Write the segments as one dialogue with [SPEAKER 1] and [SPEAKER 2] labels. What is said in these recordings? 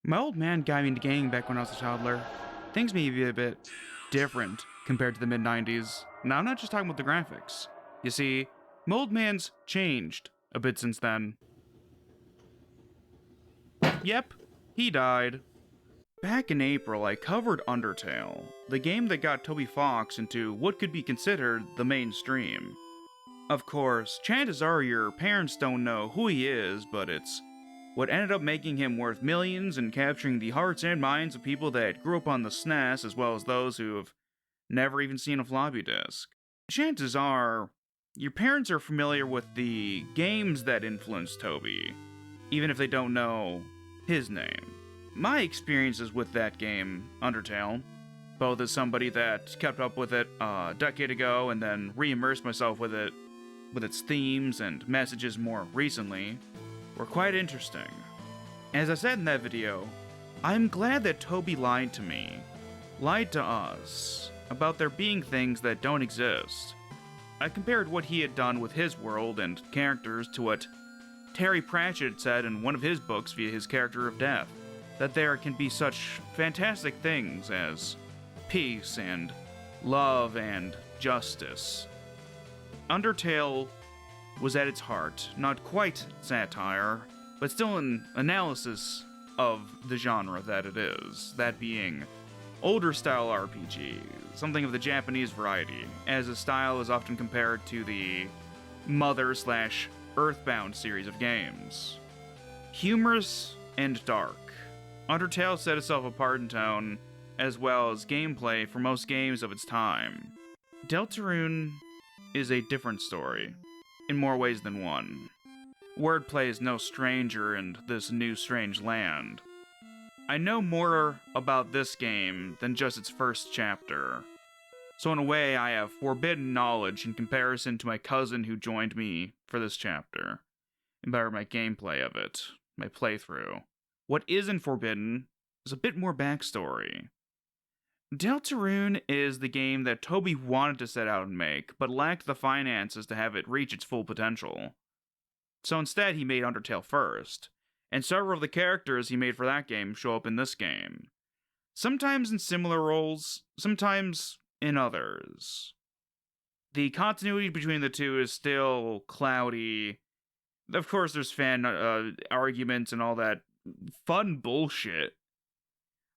[SPEAKER 1] My old man got me into gaming back when I was a toddler. Things may be a bit different compared to the mid 90s. Now, I'm not just talking about the graphics. You see, my old man's changed a bit since then. Yep, he died. Back in April, I covered Undertale, the game that got Toby Fox into what could be considered the mainstream. Of course, chances are your parents don't know who he is, but it's what ended up making him worth millions and capturing the hearts and minds of people that grew up on the SNES as well as those who have never even seen a floppy disk. Chances are, your parents are familiar with the games that influenced Toby, even if they don't know his name. My experiences with that game, Undertale, both as somebody that kept up with it a decade ago and then re-immersed myself with it, with its themes and messages more recently, were quite interesting. As I said in that video, I'm glad that Toby lied to me, lied to us, about there being things that don't exist. I compared what he had done with his world and characters to what Terry Pratchett said in one of his books via his character of Death, that there can be such fantastic things as peace and love and justice. Undertale was at its heart not quite satire, but still an analysis of the genre that it is, that being older style RPG, something of the Japanese variety, as the style is often compared to the Mother/Earthbound series of games. Humorous and dark, Undertale set itself apart in tone, as well as gameplay for most games of its time. Deltarune is a different story, in more ways than one. Wordplay is no stranger in this new strange land. I know more about this game than just its first chapter, so in a way I have forbidden knowledge in comparison to my cousin who joined me for this chapter, and by my gameplay of it, my playthrough. What isn't forbidden is a bit more backstory. Deltarune is the game that Toby wanted to set out and make, but lacked the finances to have it reach its full potential. So instead, he made Undertale first, and several of the characters he made for that game show up in this game. Sometimes in similar roles, sometimes in others. The continuity between the two is still cloudy. Of course, there's fan arguments and all that fun bullshit.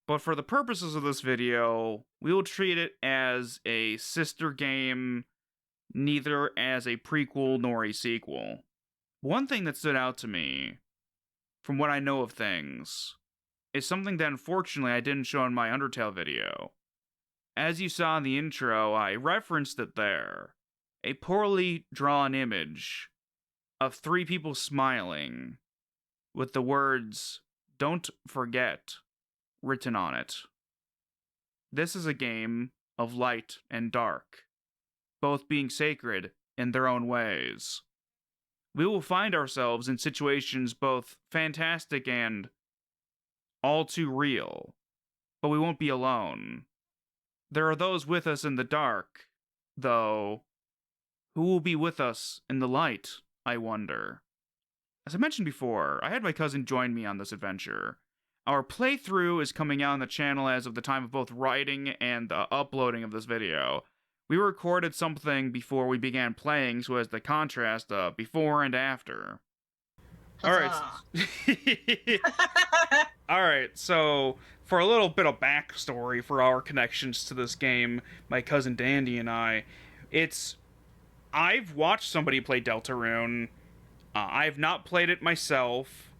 [SPEAKER 1] But for the purposes of this video, we will treat it as a sister game, neither as a prequel nor a sequel. One thing that stood out to me, from what I know of things, is something that unfortunately I didn't show in my Undertale video. As you saw in the intro, I referenced it there. A poorly drawn image of three people smiling, with the words, "Don't forget," written on it. This is a game of light and dark, both being sacred in their own ways. We will find ourselves in situations both fantastic and all too real, but we won't be alone. There are those with us in the dark, though. Who will be with us in the light, I wonder? As I mentioned before, I had my cousin join me on this adventure. Our playthrough is coming out on the channel as of the time of both writing and the uploading of this video. We recorded something before we began playing, so as the contrast before and after. Alright. Alright, so for a little bit of backstory for our connections to this game, my cousin Dandy and I, I've watched somebody play Deltarune. I've not played it myself.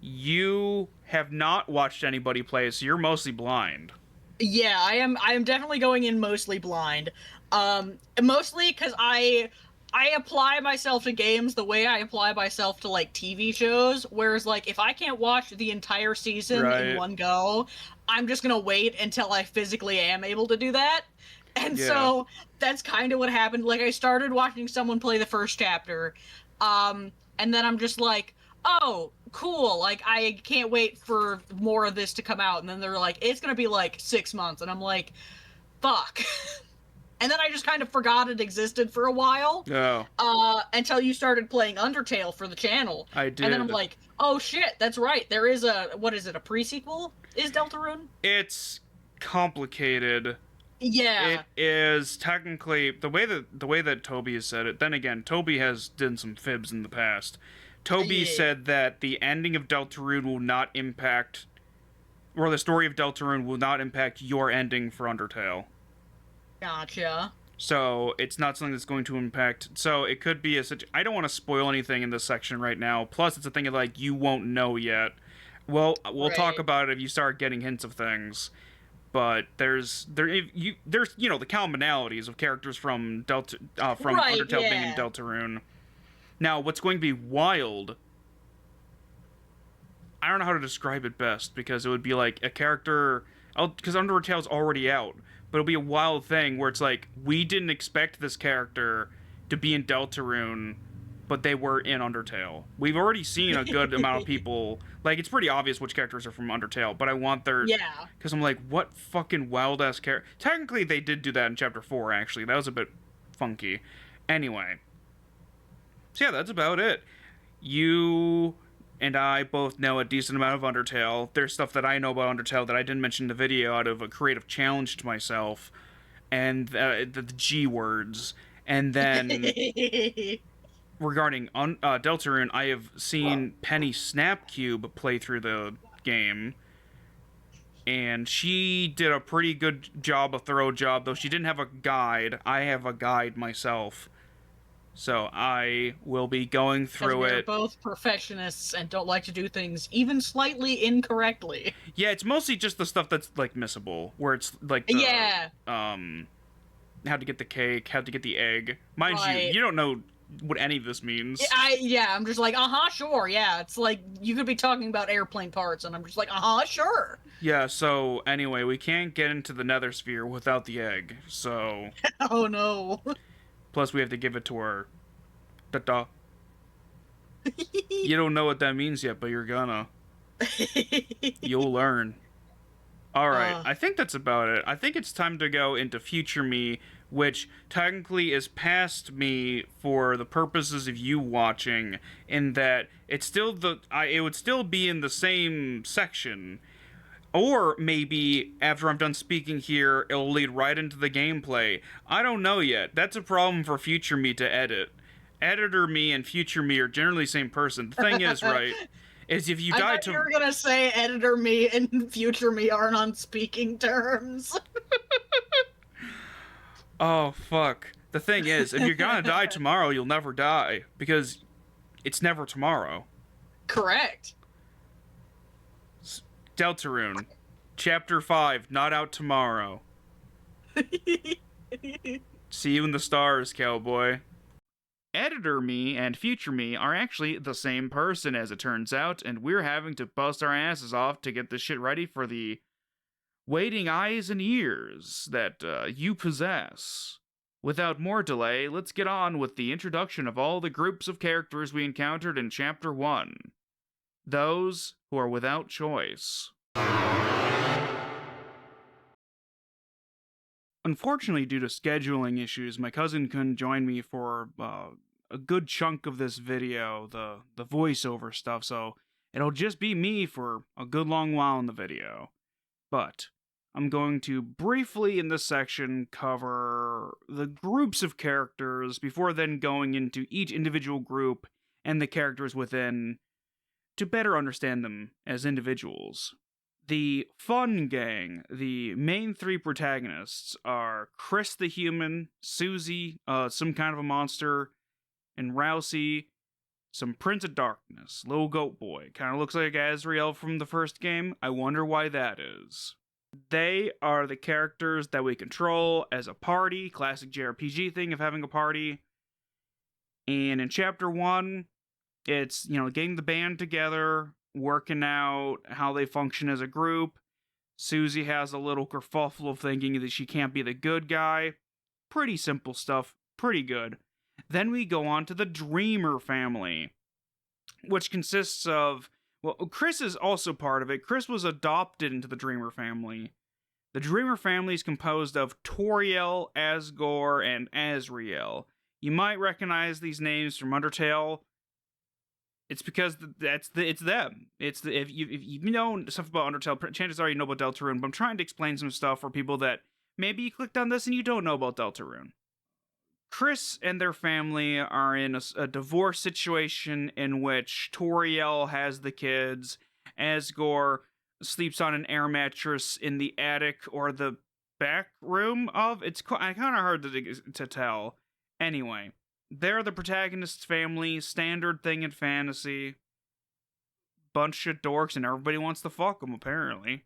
[SPEAKER 1] You have not watched anybody play it, so you're mostly blind.
[SPEAKER 2] Yeah, I am definitely going in mostly blind. Mostly because I apply myself to games the way I apply myself to like TV shows, whereas like if I can't watch the entire season in one go, I'm just gonna wait until I physically am able to do that. And so that's kind of what happened. Like I started watching someone play the first chapter, and then I'm just like, oh, cool, like I can't wait for more of this to come out. And then they're like, it's gonna be like 6 months, and I'm like, fuck. and then I just kind of forgot it existed for a while.
[SPEAKER 1] Oh,
[SPEAKER 2] Until you started playing Undertale for the channel.
[SPEAKER 1] I did.
[SPEAKER 2] And then I'm like, oh shit, that's right. There is a, what is it, a pre-sequel? Is Deltarune?
[SPEAKER 1] It's complicated.
[SPEAKER 2] Yeah.
[SPEAKER 1] It is technically the way that Toby has said it. Then again, Toby has done some fibs in the past. Toby said that the ending of Deltarune will not impact, or the story of Deltarune will not impact your ending for Undertale.
[SPEAKER 2] Gotcha.
[SPEAKER 1] So it's not something that's going to impact. So it could be I don't want to spoil anything in this section right now. Plus, it's a thing of like you won't know yet. Well, we'll talk about it if you start getting hints of things. But there's the commonalities of characters from Undertale being in Deltarune. Now, what's going to be wild? I don't know how to describe it best because it would be like a character. Because Undertale's already out, but it'll be a wild thing where it's like we didn't expect this character to be in Deltarune, but they were in Undertale. We've already seen a good amount of people. Like, it's pretty obvious which characters are from Undertale, but I want their...
[SPEAKER 2] Yeah.
[SPEAKER 1] Because I'm like, what fucking wild-ass character... Technically, they did do that in Chapter 4, actually. That was a bit funky. Anyway. So yeah, that's about it. You and I both know a decent amount of Undertale. There's stuff that I know about Undertale that I didn't mention in the video out of a creative challenge to myself. And the G words. And then... Regarding Deltarune, I have seen Penny Snapcube play through the game, and she did a pretty good job, a thorough job, though she didn't have a guide. I have a guide myself, so I will be going through it.
[SPEAKER 2] We're both perfectionists and don't like to do things even slightly incorrectly.
[SPEAKER 1] Yeah, it's mostly just the stuff that's, like, missable, where it's, like, how to get the cake, how to get the egg. Mind you don't know what any of this means.
[SPEAKER 2] I'm just like, sure, yeah. It's like, you could be talking about airplane parts, and I'm just like, sure.
[SPEAKER 1] Yeah, so, anyway, we can't get into the nether sphere without the egg, so...
[SPEAKER 2] Oh, no.
[SPEAKER 1] Plus, we have to give it to her. Da-da. You don't know what that means yet, but you're gonna. You'll learn. Alright, I think that's about it. I think it's time to go into Future Me, which technically is past me for the purposes of you watching, in that it's still it would still be in the same section. Or maybe after I'm done speaking here, it'll lead right into the gameplay. I don't know yet. That's a problem for Future Me to edit. Editor Me and Future Me are generally the same person. The thing is, right, is if you die to...
[SPEAKER 2] you were gonna say Editor Me and Future Me aren't on speaking terms.
[SPEAKER 1] Oh, fuck. The thing is, if you're gonna die tomorrow, you'll never die. Because it's never tomorrow.
[SPEAKER 2] Correct.
[SPEAKER 1] Deltarune. Chapter 5, not out tomorrow. See you in the stars, cowboy. Editor Me and Future Me are actually the same person, as it turns out, and we're having to bust our asses off to get this shit ready for the waiting eyes and ears that you possess. Without more delay, let's get on with the introduction of all the groups of characters we encountered in Chapter 1. Those who are without choice. Unfortunately, due to scheduling issues, my cousin couldn't join me for a good chunk of this video, the voiceover stuff, so it'll just be me for a good long while in the video. But I'm going to briefly in this section cover the groups of characters before then going into each individual group and the characters within to better understand them as individuals. The Fun Gang, the main three protagonists, are Chris the Human, Susie, some kind of a monster, and Rousey, some Prince of Darkness, little goat boy. Kind of looks like Azrael from the first game. I wonder why that is. They are the characters that we control as a party, classic JRPG thing of having a party. And in Chapter 1, it's, getting the band together, working out how they function as a group. Susie has a little kerfuffle of thinking that she can't be the good guy. Pretty simple stuff, pretty good. Then we go on to the Dreemer family, which consists of, well, Chris is also part of it. Chris was adopted into the Dreemer family. The Dreamer family is composed of Toriel, Asgore, and Asriel. You might recognize these names from Undertale. It's because it's them. If you know stuff about Undertale, chances are you know about Deltarune. But I'm trying to explain some stuff for people that maybe you clicked on this and you don't know about Deltarune. Chris and their family are in a divorce situation in which Toriel has the kids, Asgore sleeps on an air mattress in the attic or the back room of. It's kind of hard to tell. Anyway, they're the protagonist's family, standard thing in fantasy. Bunch of dorks and everybody wants to fuck them, apparently.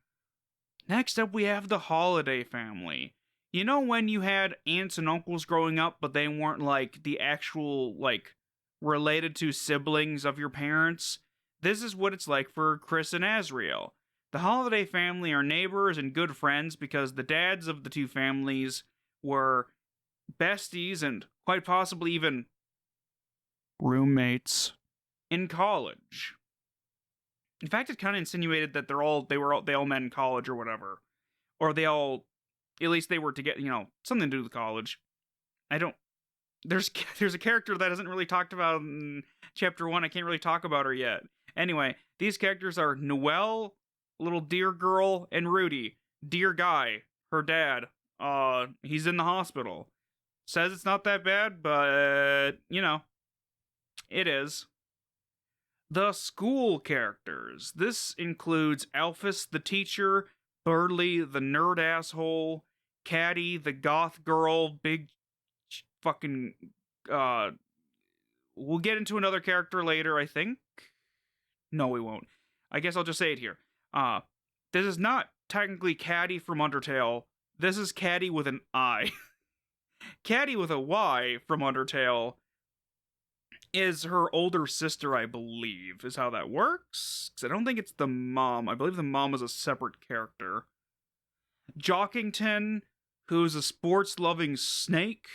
[SPEAKER 1] Next up, we have the Holiday family. You know when you had aunts and uncles growing up, but they weren't like the actual, like, related to siblings of your parents? This is what it's like for Chris and Asriel. The Holiday family are neighbors and good friends because the dads of the two families were besties and quite possibly even roommates in college. In fact, it kind of insinuated that they all met in college or whatever, or at least they were to get something to do with college. There's a character that isn't really talked about in chapter 1. I can't really talk about her yet. Anyway, these characters are Noelle, little deer girl, and Rudy, dear guy, her dad. He's in the hospital. Says it's not that bad, but it is. The school characters. This includes Alphys the teacher, Birdly the nerd asshole, Caddy the goth girl, big fucking we'll get into another character later, I think. No, we won't. I guess I'll just say it here. This is not technically Caddy from Undertale. This is Caddy with an I. Caddy with a Y from Undertale is her older sister, I believe, is how that works. Because I don't think it's the mom. I believe the mom is a separate character. Jockington, who's a sports-loving snake.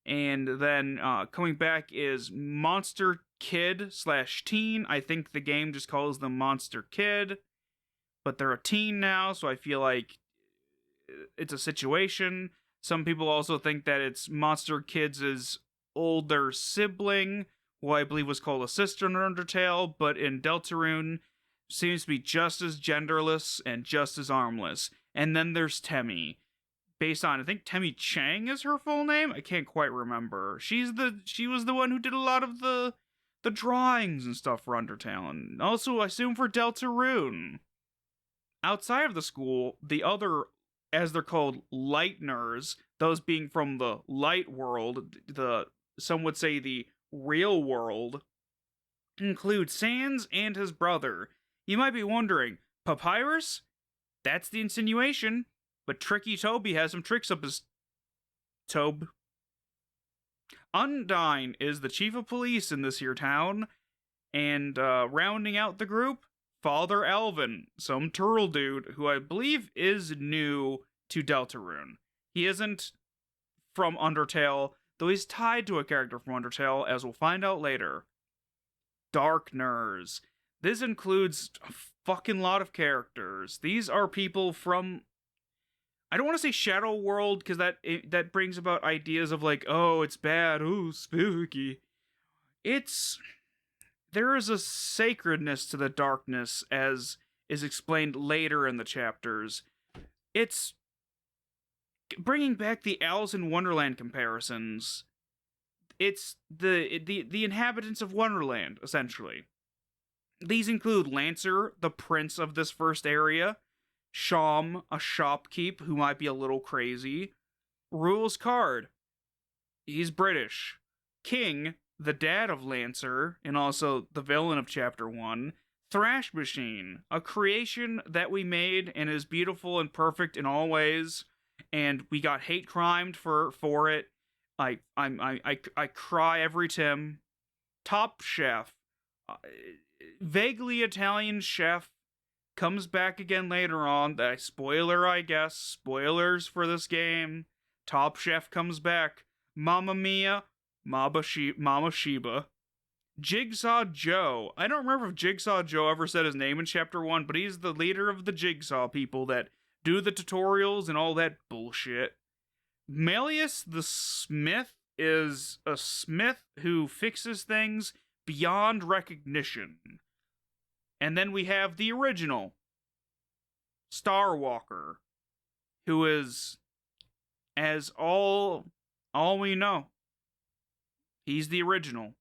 [SPEAKER 1] And then coming back is Monster Kid / teen. I think the game just calls them Monster Kid. But they're a teen now, so I feel like it's a situation. Some people also think that it's Monster Kids' older sibling, who I believe was called a sister in Undertale, but in Deltarune seems to be just as genderless and just as armless. And then there's Temmie, based on, I think Temmie Chang is her full name? I can't quite remember. She was the one who did a lot of the drawings and stuff for Undertale, and also I assume for Deltarune. Outside of the school, the other, as they're called, Lightners, those being from the light world, some would say the real world, include Sans and his brother. You might be wondering, Papyrus? That's the insinuation, but Tricky Toby has some tricks up his tobe. Undyne is the chief of police in this here town, and rounding out the group, Father Alvin, some turtle dude who I believe is new to Deltarune. He isn't from Undertale, though he's tied to a character from Undertale, as we'll find out later. Darkners. This includes a fucking lot of characters. These are people from, I don't want to say Shadow World, because that brings about ideas of like, oh, it's bad, oh, spooky. There is a sacredness to the darkness, as is explained later in the chapters. It's bringing back the Alice in Wonderland comparisons. It's the inhabitants of Wonderland, essentially. These include Lancer, the prince of this first area, Sham, a shopkeep who might be a little crazy, Rules Card, he's British, King, the dad of Lancer, and also the villain of Chapter 1, Thrash Machine, a creation that we made and is beautiful and perfect in all ways, and we got hate crimed for it. I cry every Tim. Top Chef, vaguely Italian chef, comes back again later on. Spoiler, I guess. Spoilers for this game. Top Chef comes back. Mamma Mia, Mama Sheba. Jigsaw Joe. I don't remember if Jigsaw Joe ever said his name in Chapter 1, but he's the leader of the Jigsaw people that do the tutorials and all that bullshit. Malleus the Smith is a smith who fixes things beyond recognition. And then we have the original Starwalker, who is, as all we know, he's the original.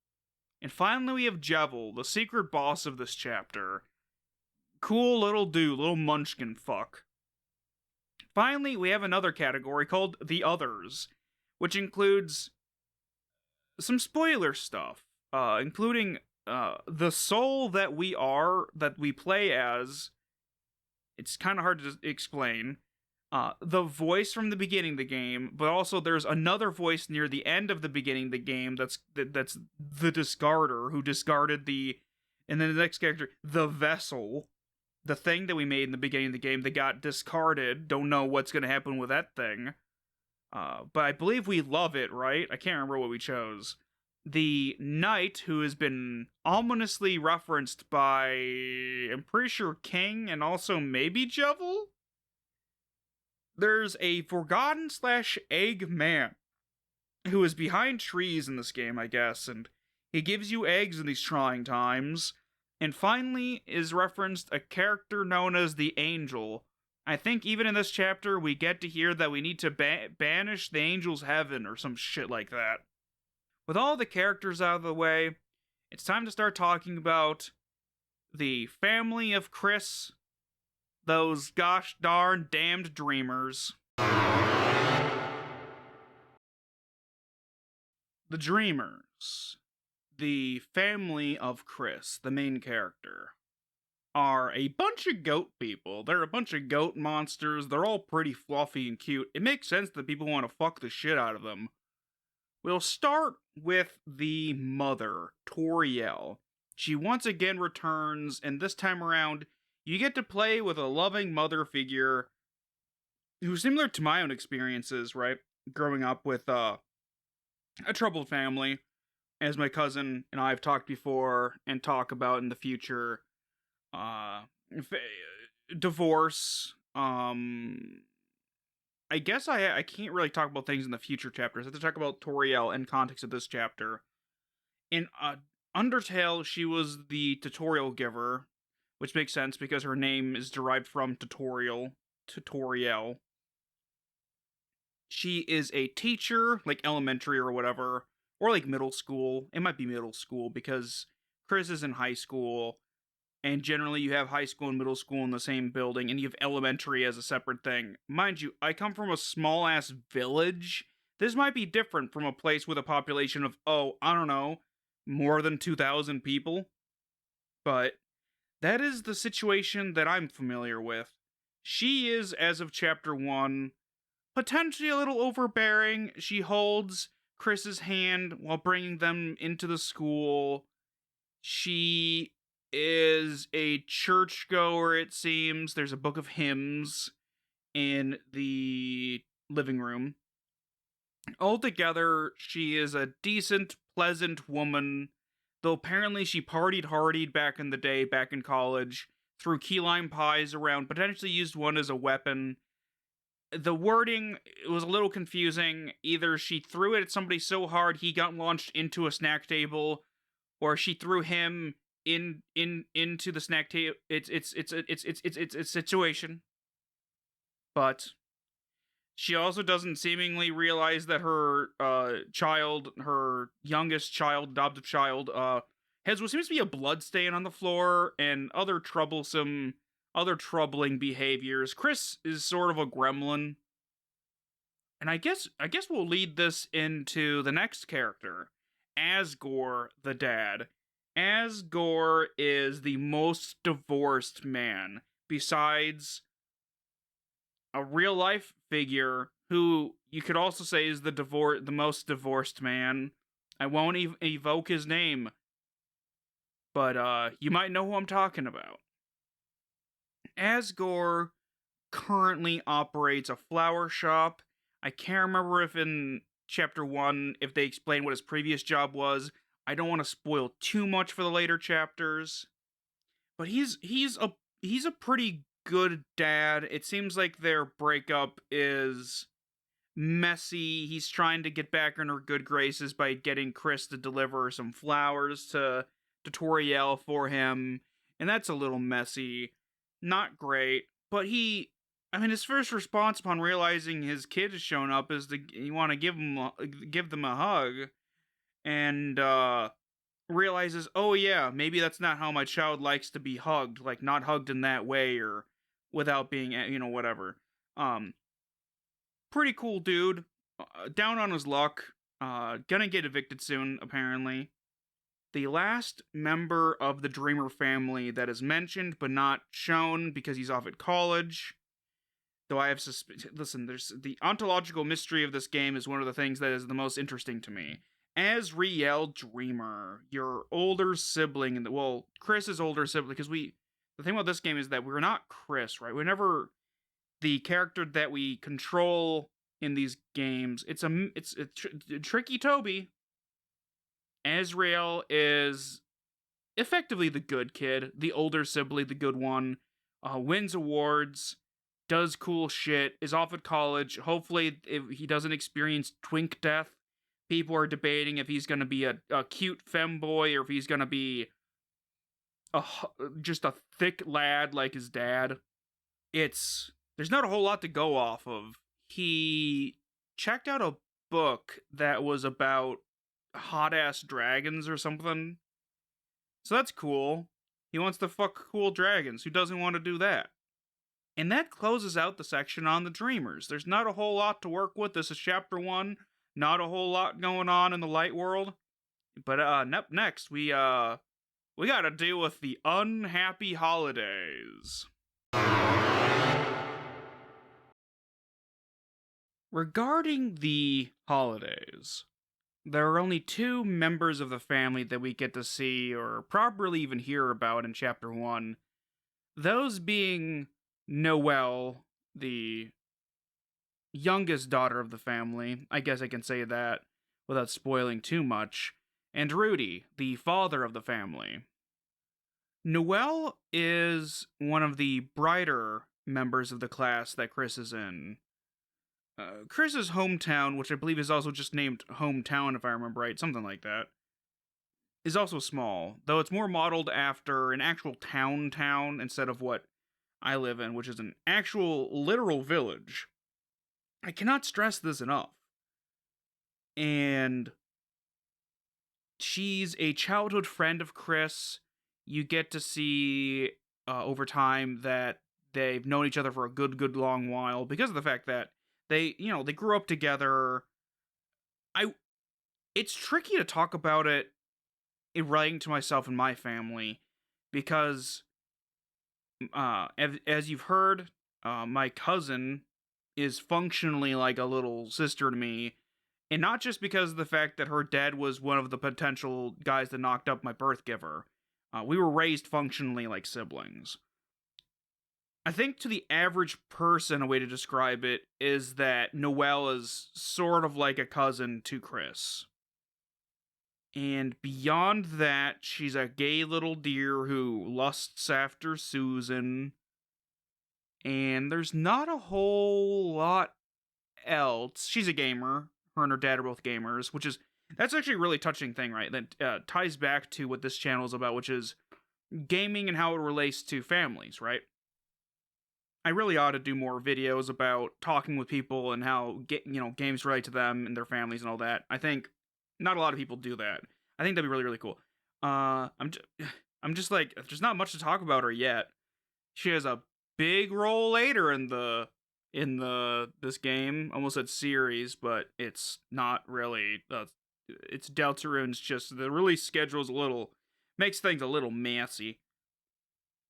[SPEAKER 1] And finally we have Jevil, the secret boss of this chapter. Cool little dude, little munchkin fuck. Finally, we have another category called The Others, which includes some spoiler stuff, including the soul that we play as. It's kind of hard to explain. The voice from the beginning of the game, but also there's another voice near the end of the beginning of the game that's the discarder who discarded and then the next character, the vessel, the thing that we made in the beginning of the game that got discarded. Don't know what's going to happen with that thing. But I believe we love it, right? I can't remember what we chose. The knight, who has been ominously referenced by, I'm pretty sure, King and also maybe Jevil? There's a forgotten / egg man who is behind trees in this game, I guess, and he gives you eggs in these trying times. And finally is referenced a character known as the Angel. I think even in this chapter we get to hear that we need to banish the Angel's heaven or some shit like that. With all the characters out of the way, it's time to start talking about the family of Chris, those gosh darn damned Dreemurs. The Dreemurs, the family of Chris, the main character, are a bunch of goat people. They're a bunch of goat monsters. They're all pretty fluffy and cute. It makes sense that people want to fuck the shit out of them. We'll start with the mother, Toriel. She once again returns, and this time around, you get to play with a loving mother figure who's similar to my own experiences, right? Growing up with a troubled family, as my cousin and I have talked before and talk about in the future. Divorce. I guess I can't really talk about things in the future chapters. I have to talk about Toriel in context of this chapter. In Undertale, she was the tutorial giver, which makes sense because her name is derived from tutorial. She is a teacher, like elementary or whatever, or like middle school. It might be middle school because Chris is in high school. And generally you have high school and middle school in the same building, and you have elementary as a separate thing. Mind you, I come from a small-ass village. This might be different from a place with a population of, I don't know, more than 2,000 people. But that is the situation that I'm familiar with. She is, as of chapter 1, potentially a little overbearing. She holds Chris's hand while bringing them into the school. She is a churchgoer, it seems. There's a book of hymns in the living room. Altogether, she is a decent, pleasant woman, though apparently she partied back in the day, back in college, threw key lime pies around, potentially used one as a weapon. The wording was a little confusing. Either she threw it at somebody so hard he got launched into a snack table, or she threw him into the snack table. It's a situation. But she also doesn't seemingly realize that her her youngest child, adoptive child, has what seems to be a blood stain on the floor and other troubling behaviors. Chris is sort of a gremlin. And I guess we'll lead this into the next character, Asgore the dad. Asgore is the most divorced man, besides a real-life figure who you could also say is the most divorced man. I won't evoke his name, but you might know who I'm talking about. Asgore currently operates a flower shop. I can't remember if in chapter 1, if they explain what his previous job was. I don't want to spoil too much for the later chapters, but he's a pretty good dad. It seems like their breakup is messy. He's trying to get back in her good graces by getting Chris to deliver some flowers to Toriel for him, and that's a little messy. Not great, but his first response upon realizing his kid has shown up is to you want to give them a hug, and realizes, oh yeah, maybe that's not how my child likes to be hugged, like not hugged in that way or without being, whatever. Um, Pretty cool dude. Down on his luck. Gonna get evicted soon, apparently. The last member of the Dreamer family that is mentioned but not shown because he's off at college. Though I have listen, there's the ontological mystery of this game is one of the things that is the most interesting to me. Asriel Dreemer, your older sibling, Chris's older sibling, because the thing about this game is that we're not Chris, right? We're never the character that we control in these games. It's tricky Toby. Asriel is effectively the good kid, the older sibling, the good one, wins awards, does cool shit, is off at college. Hopefully, if he doesn't experience twink death, people are debating if he's going to be a cute femboy or if he's going to be just a thick lad like his dad. There's not a whole lot to go off of. He checked out a book that was about hot ass dragons or something. So that's cool. He wants to fuck cool dragons. Who doesn't want to do that? And that closes out the section on the Dreemurs. There's not a whole lot to work with. This is chapter 1. Not a whole lot going on in the light world. But next we gotta deal with the unhappy holidays. Regarding the holidays, there are only 2 members of the family that we get to see or properly even hear about in chapter 1. Those being Noelle, the youngest daughter of the family, I guess I can say that without spoiling too much, and Rudy, the father of the family. Noelle is one of the brighter members of the class that Chris is in. Chris's hometown, which I believe is also just named Hometown if I remember right, something like that, is also small, though it's more modeled after an actual town instead of what I live in, which is an actual literal village. I cannot stress this enough. And she's a childhood friend of Chris. You get to see over time that they've known each other for a good long while because of the fact that they grew up together. It's tricky to talk about it in writing to myself and my family because as you've heard, my cousin is functionally like a little sister to me, and not just because of the fact that her dad was one of the potential guys that knocked up my birth giver. We were raised functionally like siblings. I think to the average person, a way to describe it is that Noelle is sort of like a cousin to Chris. And beyond that, she's a gay little deer who lusts after Susan. And there's not a whole lot else. She's a gamer. Her and her dad are both gamers, that's actually a really touching thing, right? That ties back to what this channel is about, which is gaming and how it relates to families, right? I really ought to do more videos about talking with people and how games relate to them and their families and all that. I think not a lot of people do that. I think that'd be really cool. I'm just like, there's not much to talk about her yet. She has a big role later in this game. Almost said series, but it's not really. It's Deltarune's just the release schedule's makes things a little messy.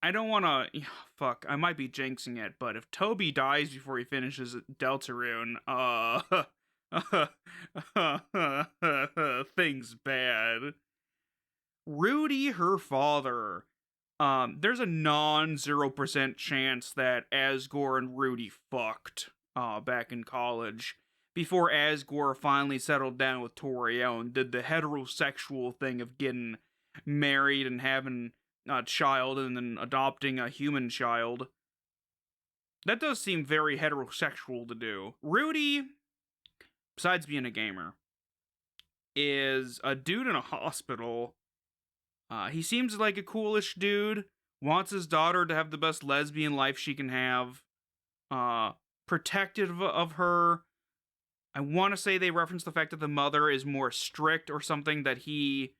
[SPEAKER 1] I don't want to. Fuck, I might be jinxing it, but if Toby dies before he finishes Deltarune, things bad. Rudy, her father. There's a non-0% chance that Asgore and Rudy fucked back in college before Asgore finally settled down with Toriel and did the heterosexual thing of getting married and having a child and then adopting a human child. That does seem very heterosexual to do. Rudy, besides being a gamer, is a dude in a hospital. He seems like a coolish dude, wants his daughter to have the best lesbian life she can have, uh, protective of her. I want to say they reference the fact that the mother is more strict or something, that he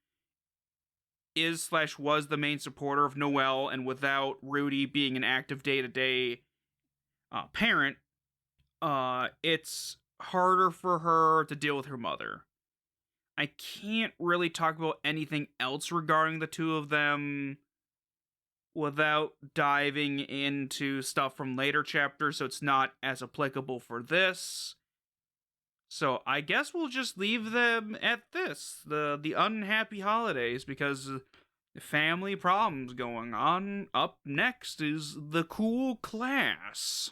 [SPEAKER 1] is/was the main supporter of Noelle, and without Rudy being an active day-to-day parent, it's harder for her to deal with her mother. I can't really talk about anything else regarding the two of them without diving into stuff from later chapters, so it's not as applicable for this. So I guess we'll just leave them at this, the unhappy holidays, because family problems going on. Up next is the cool class.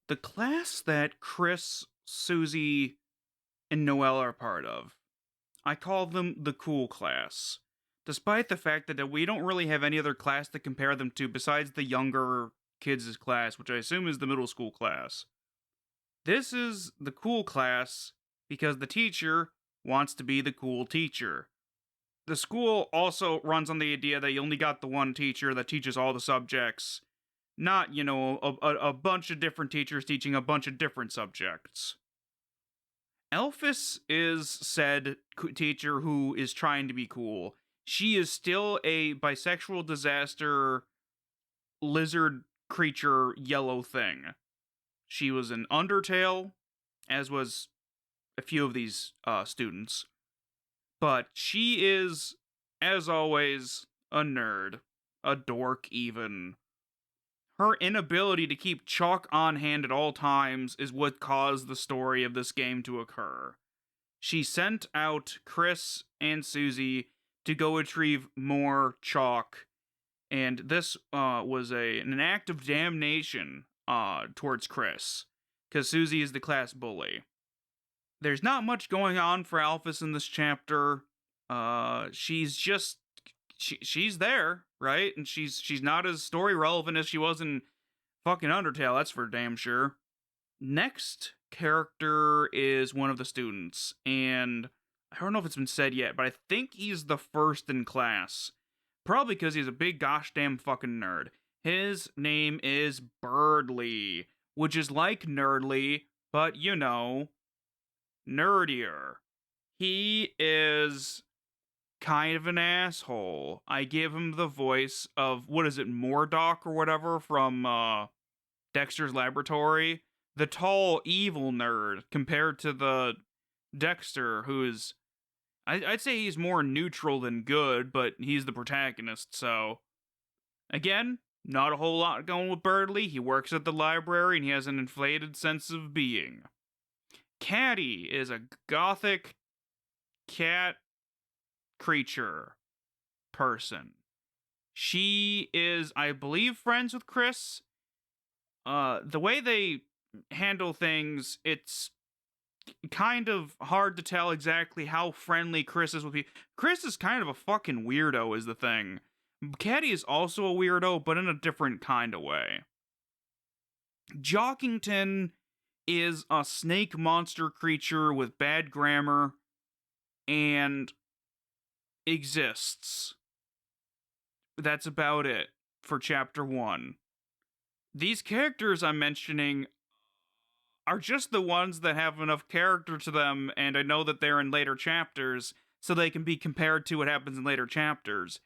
[SPEAKER 1] The class that Chris, Susie, and Noelle are part of. I call them the cool class. Despite the fact that we don't really have any other class to compare them to besides the younger kids' class, which I assume is the middle school class. This is the cool class because the teacher wants to be the cool teacher. The school also runs on the idea that you only got the one teacher that teaches all the subjects, not, a bunch of different teachers teaching a bunch of different subjects. Elphys is said teacher who is trying to be cool. She is still a bisexual disaster lizard creature yellow thing. She was in Undertale, as was a few of these students. But she is, as always, a nerd. A dork, even. Her inability to keep chalk on hand at all times is what caused the story of this game to occur. She sent out Chris and Susie to go retrieve more chalk, and this was an act of damnation towards Chris, because Susie is the class bully. There's not much going on for Elphys in this chapter. She's there, right? And she's not as story relevant as she was in fucking Undertale, that's for damn sure. Next character is one of the students, and I don't know if it's been said yet, but I think he's the first in class. Probably because he's a big gosh damn fucking nerd. His name is Birdly, which is like Nerdly, but nerdier. He is kind of an asshole. I give him the voice of, what is it, Mordock or whatever from Dexter's Laboratory. The tall, evil nerd compared to the Dexter, who's, I'd say he's more neutral than good, but he's the protagonist, so. Again, not a whole lot going with Birdly. He works at the library and he has an inflated sense of being. Caddy is a gothic cat creature person. She is, I believe, friends with Chris. The way they handle things, it's kind of hard to tell exactly how friendly Chris is with people. Chris is kind of a fucking weirdo, is the thing. Caddy is also a weirdo, but in a different kind of way. Jockington is a snake monster creature with bad grammar and exists. That's about it for chapter 1. These characters I'm mentioning are just the ones that have enough character to them, and I know that they're in later chapters, so they can be compared to what happens in later chapters.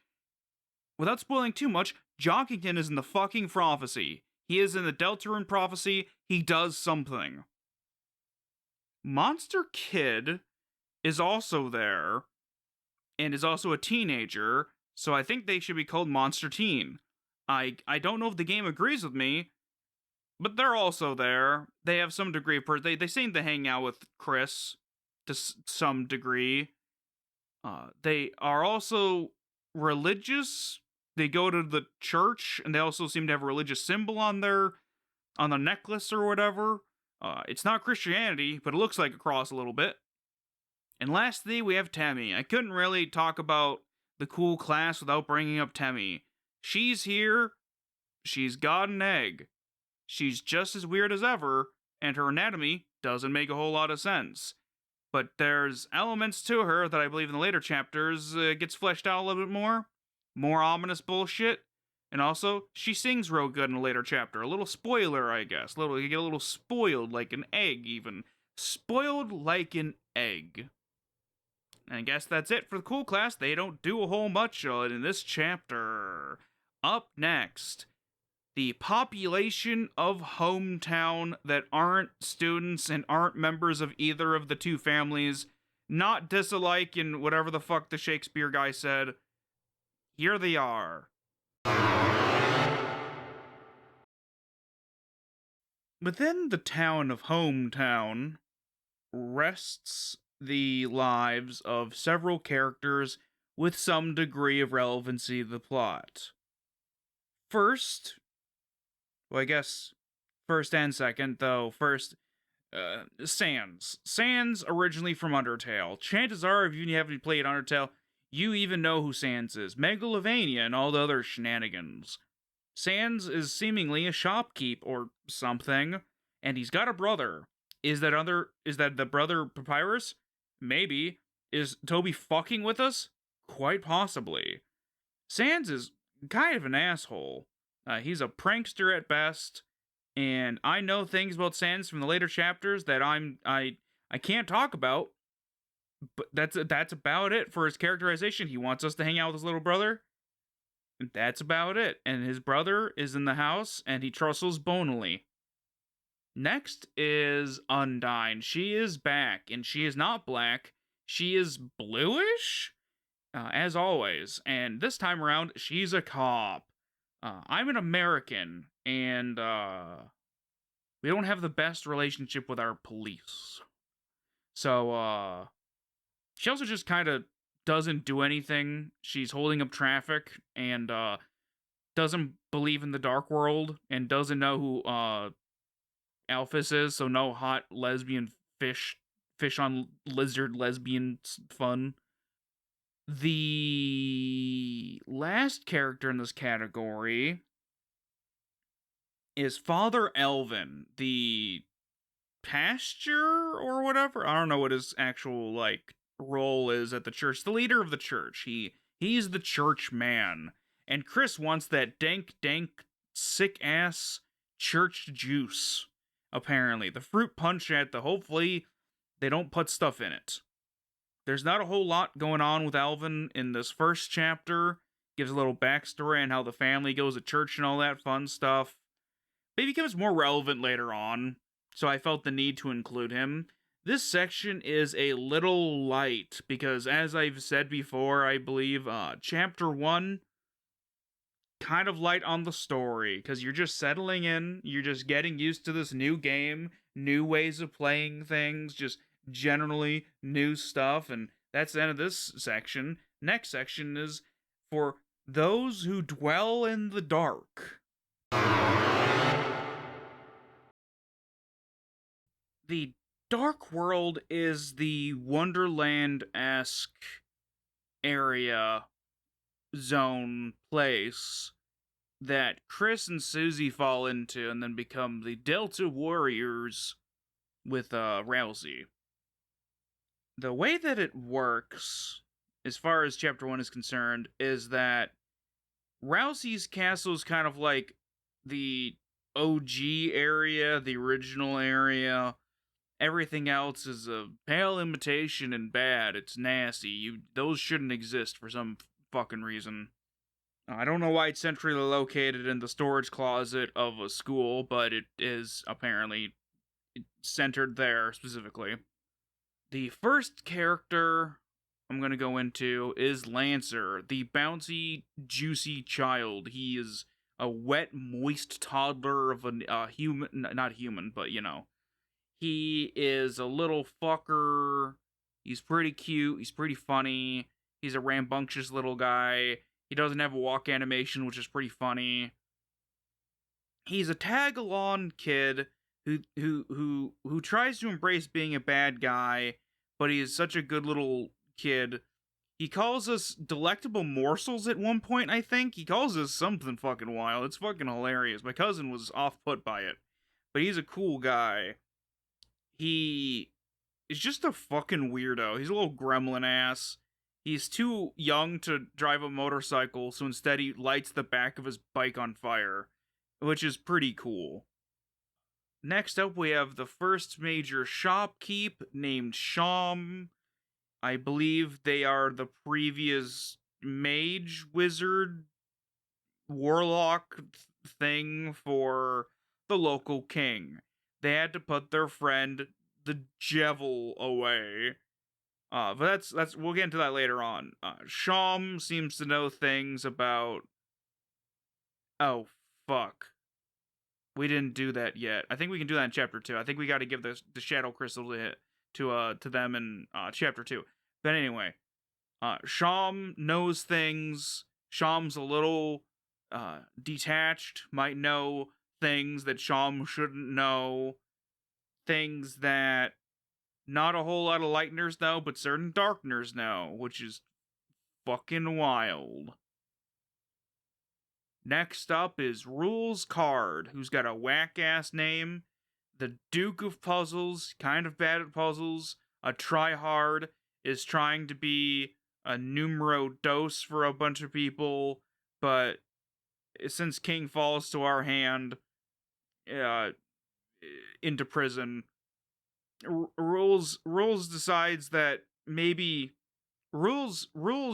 [SPEAKER 1] Without spoiling too much, Jockington is in the fucking prophecy. He is in the Deltarune prophecy. He does something. Monster Kid is also there, and is also a teenager, so I think they should be called Monster Teen. I don't know if the game agrees with me, but they're also there. They have some degree of they seem to hang out with Chris to some degree. They are also religious. They go to the church, and they also seem to have a religious symbol on the necklace or whatever. It's not Christianity, but it looks like a cross a little bit. And lastly, we have Temmie. I couldn't really talk about the cool class without bringing up Temmie. She's here. She's got an egg. She's just as weird as ever, and her anatomy doesn't make a whole lot of sense. But there's elements to her that I believe in the later chapters gets fleshed out a little bit more. More ominous bullshit. And also, she sings real good in a later chapter. A little spoiler, I guess. You get a little spoiled, like an egg, even. Spoiled like an egg. And I guess that's it for the cool class. They don't do a whole much of it in this chapter. Up next, the population of hometown that aren't students and aren't members of either of the two families, not disalike in whatever the fuck the Shakespeare guy said. Here they are. Within the town of hometown rests the lives of several characters with some degree of relevancy to the plot. First, well, I guess first and second, though. First, Sans. Sans, originally from Undertale. Chances are, if you haven't played Undertale, you even know who Sans is. Megalovania and all the other shenanigans. Sans is seemingly a shopkeep or something, and he's got a brother. Is that the brother Papyrus? Maybe. Is Toby fucking with us? Quite possibly. Sans is kind of an asshole. He's a prankster at best, and I know things about Sans from the later chapters that I can't talk about. But that's about it for his characterization. He wants us to hang out with his little brother. That's about it. And his brother is in the house, and he trussles bonily. Next is Undyne. She is back, and she is not black. She is bluish, as always. And this time around, she's a cop. I'm an American, and we don't have the best relationship with our police. So, she also just kind of doesn't do anything. She's holding up traffic and doesn't believe in the dark world and doesn't know who Alphys is, so no hot lesbian fish on lizard lesbian fun. The last character in this category is Father Elvin, the pastor or whatever. I don't know what his actual role is at the church. The leader of the church. He's the church man. And Chris wants that dank, sick ass church juice. Apparently, the fruit punch hopefully they don't put stuff in it. There's not a whole lot going on with Alvin in this first chapter. Gives a little backstory on how the family goes to church and all that fun stuff. But he becomes more relevant later on, so I felt the need to include him. This section is a little light, because as I've said before, I believe, Chapter 1, kind of light on the story, because you're just settling in, you're just getting used to this new game, new ways of playing things, just generally new stuff, and that's the end of this section. Next section is for those who dwell in the dark. The Dark World is the Wonderland-esque area, zone, place that Chris and Susie fall into and then become the Delta Warriors with Rousey. The way that it works, as far as Chapter 1 is concerned, is that Rousey's castle is kind of like the OG area, the original area. Everything else is a pale imitation and bad. It's nasty. Those shouldn't exist for some fucking reason. I don't know why it's centrally located in the storage closet of a school, but it is apparently centered there specifically. The first character I'm going to go into is Lancer, the bouncy, juicy child. He is a wet, moist toddler of a human, not human, but He is a little fucker. He's pretty cute. He's pretty funny. He's a rambunctious little guy. He doesn't have a walk animation, which is pretty funny. He's a tag-along kid who tries to embrace being a bad guy, but he is such a good little kid. He calls us delectable morsels at one point, I think. He calls us something fucking wild. It's fucking hilarious. My cousin was off put by it. But he's a cool guy. He is just a fucking weirdo. He's a little gremlin ass. He's too young to drive a motorcycle, so instead he lights the back of his bike on fire, which is pretty cool. Next up, we have the first major shopkeep named Sham. I believe they are the previous mage, wizard, warlock thing for the local king. They had to put their friend, the Jevil, away. But that's we'll get into that later on. Sham seems to know things about. Oh fuck, we didn't do that yet. I think we can do that in chapter 2. I think we got to give the shadow crystal to them in chapter 2. But anyway, Sham knows things. Sham's a little detached, might know things that Sham shouldn't know. Things that not a whole lot of Lightners know, but certain Darkners know, which is fucking wild. Next up is Rules Card, who's got a whack-ass name. The Duke of Puzzles, kind of bad at puzzles. A tryhard, is trying to be a numero dos for a bunch of people, but since King falls to our hand into prison, Rules decides that maybe Rules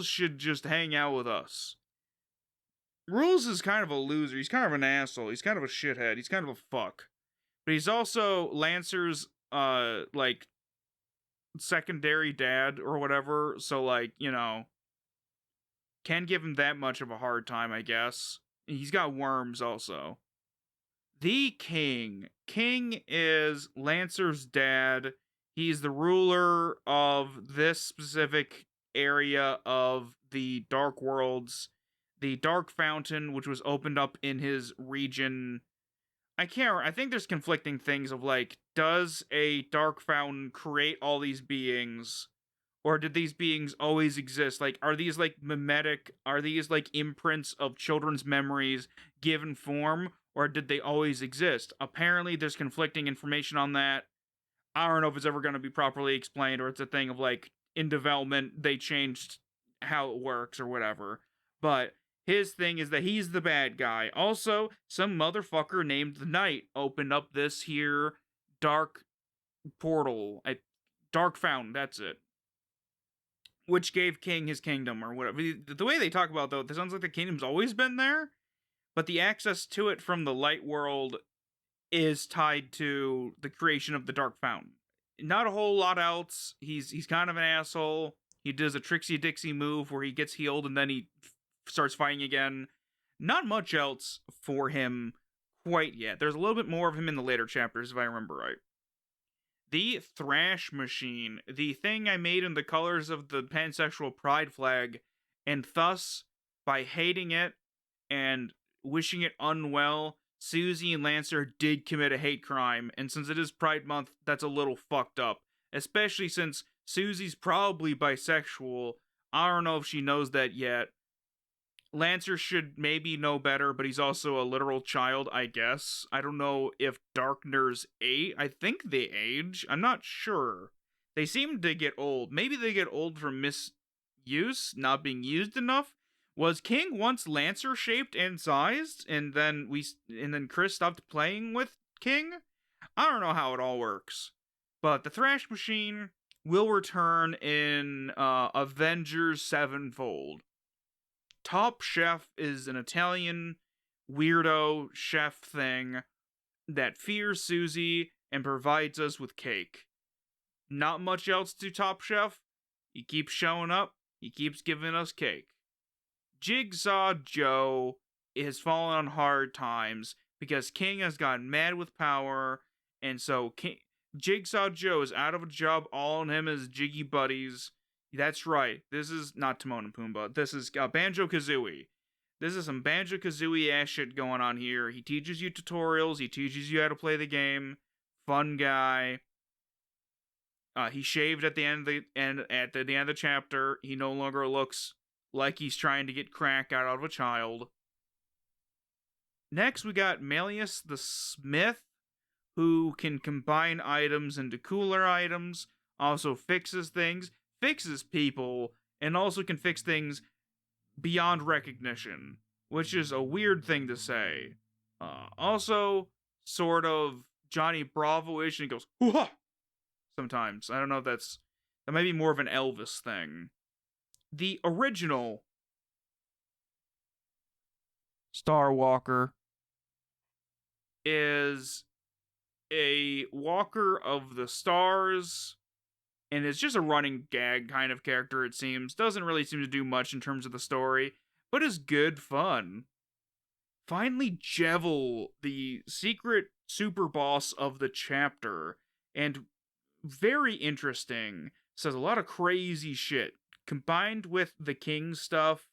[SPEAKER 1] should just hang out with us. Rules is kind of a loser. He's kind of an asshole. He's kind of a shithead. He's kind of a fuck. But he's also Lancer's like secondary dad or whatever. So like, you know, can give him that much of a hard time, I guess. He's got worms also. The King. King is Lancer's dad. He's the ruler of this specific area of the Dark Worlds. The Dark Fountain, which was opened up in his region. I think there's conflicting things of like, does a Dark Fountain create all these beings? Or did these beings always exist? Like, are these like mimetic? Are these like imprints of children's memories given form? Or did they always exist? Apparently, there's conflicting information on that. I don't know if it's ever going to be properly explained, or it's a thing of like, in development, they changed how it works or whatever. But his thing is that he's the bad guy. Also, some motherfucker named the Knight opened up this here dark portal. Dark Fountain, that's it. Which gave King his kingdom or whatever. The way they talk about it, though, it sounds like the kingdom's always been there, but the access to it from the light world is tied to the creation of the Dark Fountain. Not a whole lot else. He's kind of an asshole. He does a Trixie Dixie move where he gets healed and then he starts fighting again. Not much else for him quite yet. There's a little bit more of him in the later chapters, if I remember right. The Thrash Machine, the thing I made in the colors of the pansexual pride flag, and thus, by hating it and wishing it unwell, Susie and Lancer did commit a hate crime, and since it is Pride Month, that's a little fucked up. Especially since Susie's probably bisexual. I don't know if she knows that yet. Lancer should maybe know better, but he's also a literal child, I guess. I don't know if Darkners age. I think they age. I'm not sure. They seem to get old. Maybe they get old from misuse, not being used enough. Was King once Lancer shaped and sized, and then Chris stopped playing with King? I don't know how it all works. But the Thrash Machine will return in Avengers Sevenfold. Top Chef is an Italian weirdo chef thing that fears Susie and provides us with cake. Not much else to Top Chef. He keeps showing up. He keeps giving us cake. Jigsaw Joe has fallen on hard times because King has gotten mad with power, and so Jigsaw Joe is out of a job, all on him as Jiggy buddies. That's right. This is not Timon and Pumbaa. This is Banjo-Kazooie. This is some Banjo-Kazooie ass shit going on here. He teaches you tutorials. He teaches you how to play the game. Fun guy. He shaved at the end of the end of the chapter. He no longer looks like he's trying to get crack out of a child. Next, we got Malleus the Smith, who can combine items into cooler items, also fixes things, fixes people, and also can fix things beyond recognition, which is a weird thing to say. Also, sort of Johnny Bravo-ish, and he goes, hoo-ha! Sometimes. I don't know if that might be more of an Elvis thing. The original Starwalker is a walker of the stars, and it's just a running gag kind of character, it seems. Doesn't really seem to do much in terms of the story, but is good fun. Finally, Jevil, the secret super boss of the chapter, and very interesting, says a lot of crazy shit. Combined with the king stuff,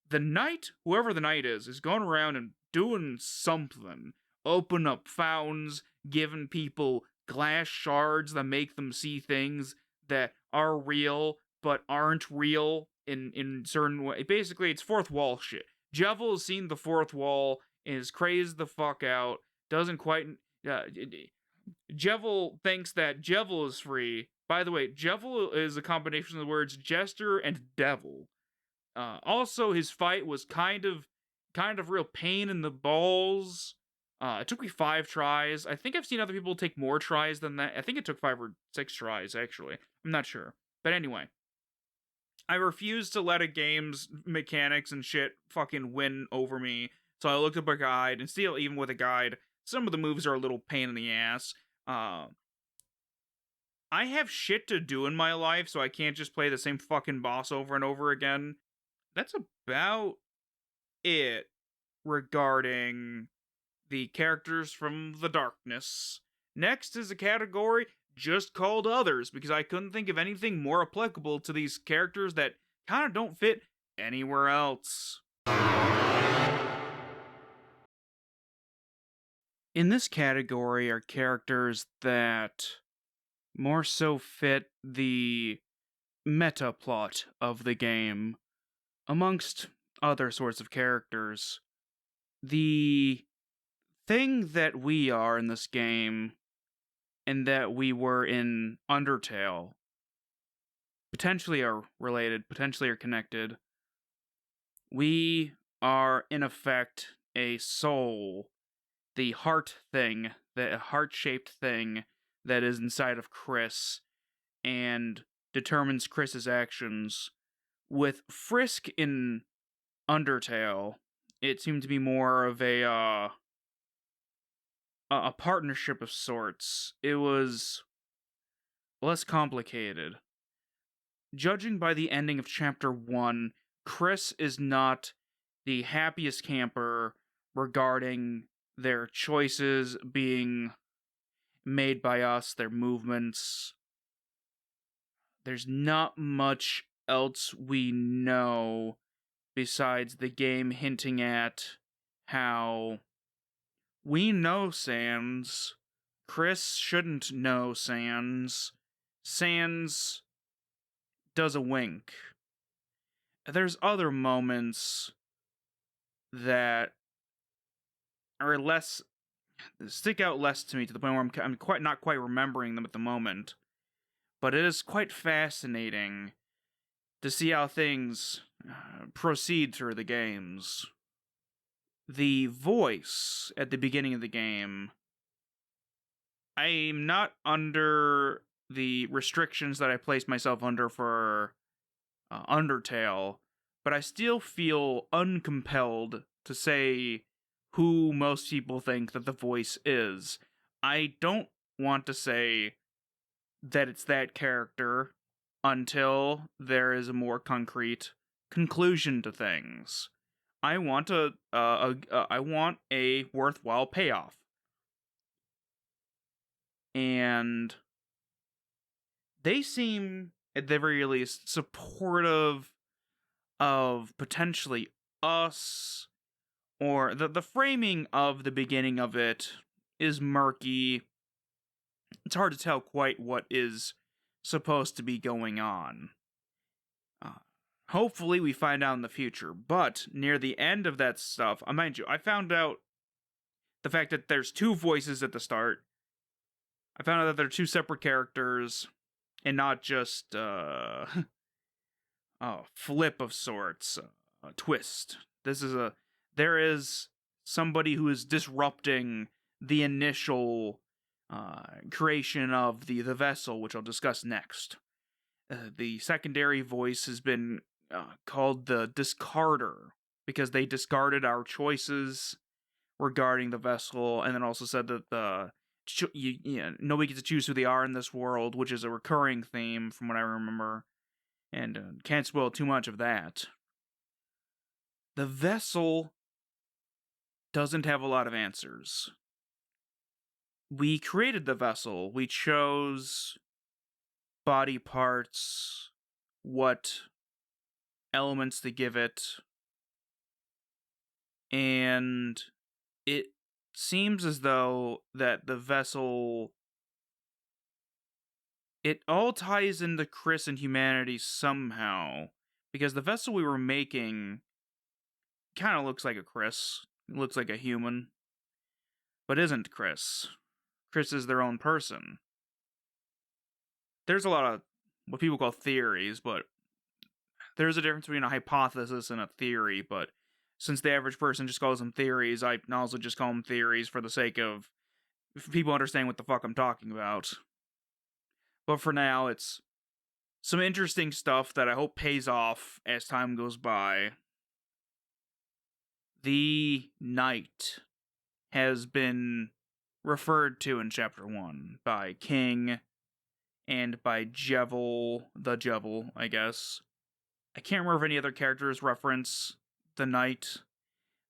[SPEAKER 1] the knight, whoever the knight is going around and doing something. Open up fountains, giving people glass shards that make them see things that are real but aren't real in certain way. Basically, it's fourth wall shit. Jevil has seen the fourth wall and is crazed the fuck out. Doesn't quite. Jevil thinks that Jevil is free. By the way, Jevil is a combination of the words jester and devil. Also, his fight was kind of real pain in the balls. It took me 5 tries. I think I've seen other people take more tries than that. I think it took 5 or 6 tries, actually. I'm not sure. But anyway, I refuse to let a game's mechanics and shit fucking win over me. So I looked up a guide, and still, even with a guide, some of the moves are a little pain in the ass. I have shit to do in my life, so I can't just play the same fucking boss over and over again. That's about it regarding the characters from the darkness. Next is a category just called Others, because I couldn't think of anything more applicable to these characters that kind of don't fit anywhere else. In this category are characters that more so fit the meta plot of the game, amongst other sorts of characters. The thing that we are in this game, and that we were in Undertale, potentially are related, potentially are connected. We are, in effect, a soul, the heart thing, the heart-shaped thing that is inside of Chris, and determines Chris's actions. With Frisk in Undertale, it seemed to be more of a partnership of sorts. It was less complicated. Judging by the ending of Chapter 1, Chris is not the happiest camper regarding their choices being made by us, their movements. There's not much else we know besides the game hinting at how we know Sans. Chris shouldn't know Sans. Sans does a wink. There's other moments that are less stick out less to me, to the point where I'm quite not quite remembering them at the moment. But it is quite fascinating to see how things proceed through the games. The voice at the beginning of the game, I'm not under the restrictions that I placed myself under for Undertale, but I still feel uncompelled to say who most people think that the voice is. I don't want to say that it's that character until there is a more concrete conclusion to things. I want I want a worthwhile payoff. And they seem, at the very least, supportive of potentially us, or the framing of the beginning of it is murky. It's hard to tell quite what is supposed to be going on. Hopefully we find out in the future, but near the end of that stuff, mind you, I found out the fact that there's 2 voices at the start. I found out that they're 2 separate characters, and not just a flip of sorts, a twist. There is somebody who is disrupting the initial creation of the vessel, which I'll discuss next. The secondary voice has been called the discarder, because they discarded our choices regarding the vessel, and then also said that nobody gets to choose who they are in this world, which is a recurring theme from what I remember, and can't spoil too much of that. The vessel doesn't have a lot of answers. We created the vessel. We chose body parts, what elements to give it, and it seems as though that the vessel, it all ties into Chris and humanity somehow, because the vessel we were making kind of looks like a Chris. It looks like a human, but isn't Chris. Chris is their own person. There's a lot of what people call theories, but there's a difference between a hypothesis and a theory, but since the average person just calls them theories, I also just call them theories for the sake of people understanding what the fuck I'm talking about. But for now, it's some interesting stuff that I hope pays off as time goes by. The Knight has been referred to in Chapter 1 by King and by the Jevil, I guess. I can't remember if any other characters reference the Knight,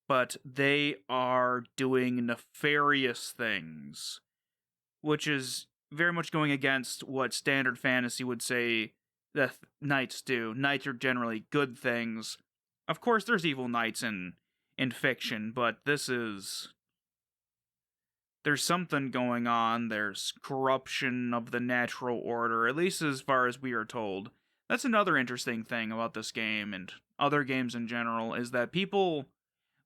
[SPEAKER 1] but they are doing nefarious things, which is very much going against what standard fantasy would say that knights do. Knights are generally good things. Of course, there's evil knights in fiction, but there's something going on. There's corruption of the natural order, at least as far as we are told. That's another interesting thing about this game and other games in general, is that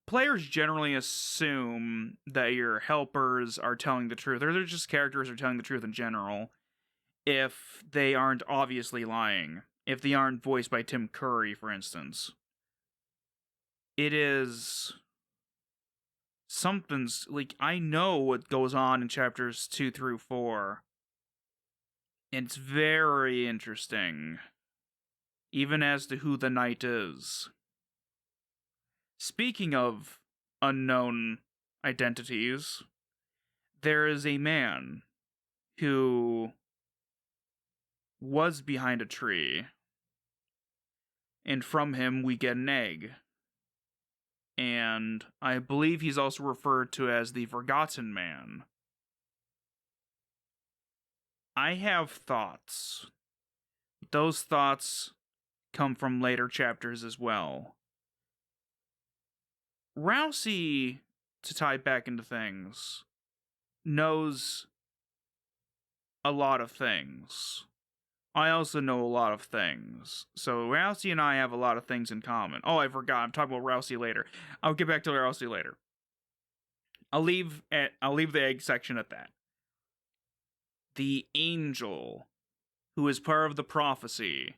[SPEAKER 1] players generally assume that your helpers are telling the truth, or they're just characters are telling the truth in general, if they aren't obviously lying. If they aren't voiced by Tim Curry, for instance. It is something's like, I know what goes on in chapters 2 through 4. And it's very interesting, even as to who the Knight is. Speaking of unknown identities, there is a man who was behind a tree, and from him we get an egg. And I believe he's also referred to as the Forgotten Man. I have thoughts. Those thoughts come from later chapters as well. Rousey, to tie back into things, knows a lot of things. I also know a lot of things. So Rousey and I have a lot of things in common. Oh, I forgot. I'm talking about Rousey later. I'll get back to Rousey later. I'll leave the egg section at that. The angel, who is part of the prophecy.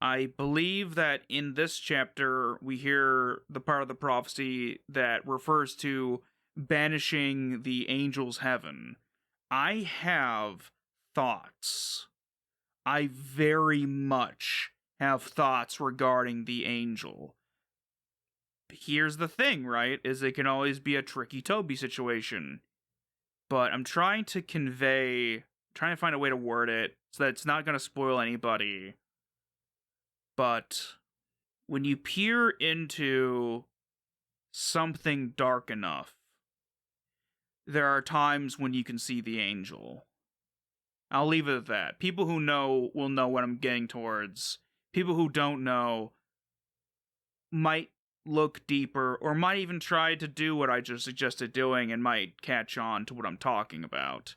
[SPEAKER 1] I believe that in this chapter we hear the part of the prophecy that refers to banishing the angel's heaven. I have thoughts. I very much have thoughts regarding the angel. Here's the thing, right? Is it can always be a tricky Toby situation. But I'm trying to find a way to word it so that it's not going to spoil anybody. But when you peer into something dark enough, there are times when you can see the angel. I'll leave it at that. People who know will know what I'm getting towards. People who don't know might look deeper, or might even try to do what I just suggested doing and might catch on to what I'm talking about.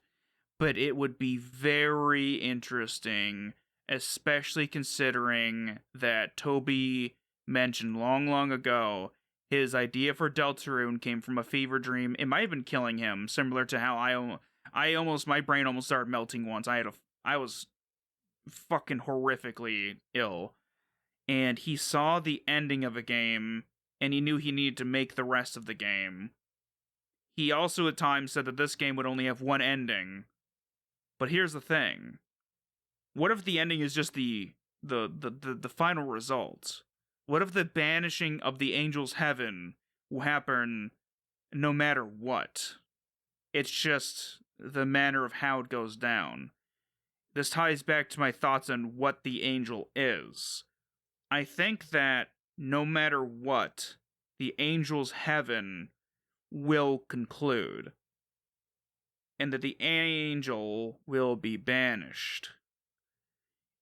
[SPEAKER 1] but it would be very interesting, especially considering that Toby mentioned long ago his idea for Deltarune came from a fever dream. It might have been killing him, similar to how my brain almost started melting once. I was fucking horrifically ill, and he saw the ending of a game, and he knew he needed to make the rest of the game. He also at times said that this game would only have one ending. But here's the thing. What if the ending is just the final result? What if the banishing of the angels' heaven will happen no matter what? It's just the manner of how it goes down. This ties back to my thoughts on what the angel is. I think that no matter what, the angel's heaven will conclude, and that the angel will be banished.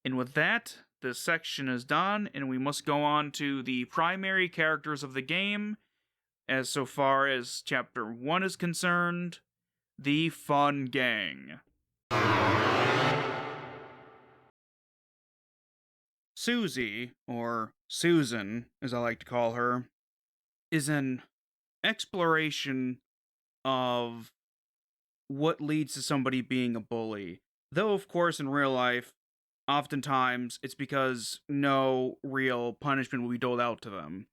[SPEAKER 1] And with that, this section is done, and we must go on to the primary characters of the game, as so far as Chapter 1 is concerned, the Fun Gang. Susie, or Susan, as I like to call her, is an exploration of what leads to somebody being a bully. Though, of course, in real life, oftentimes it's because no real punishment will be doled out to them.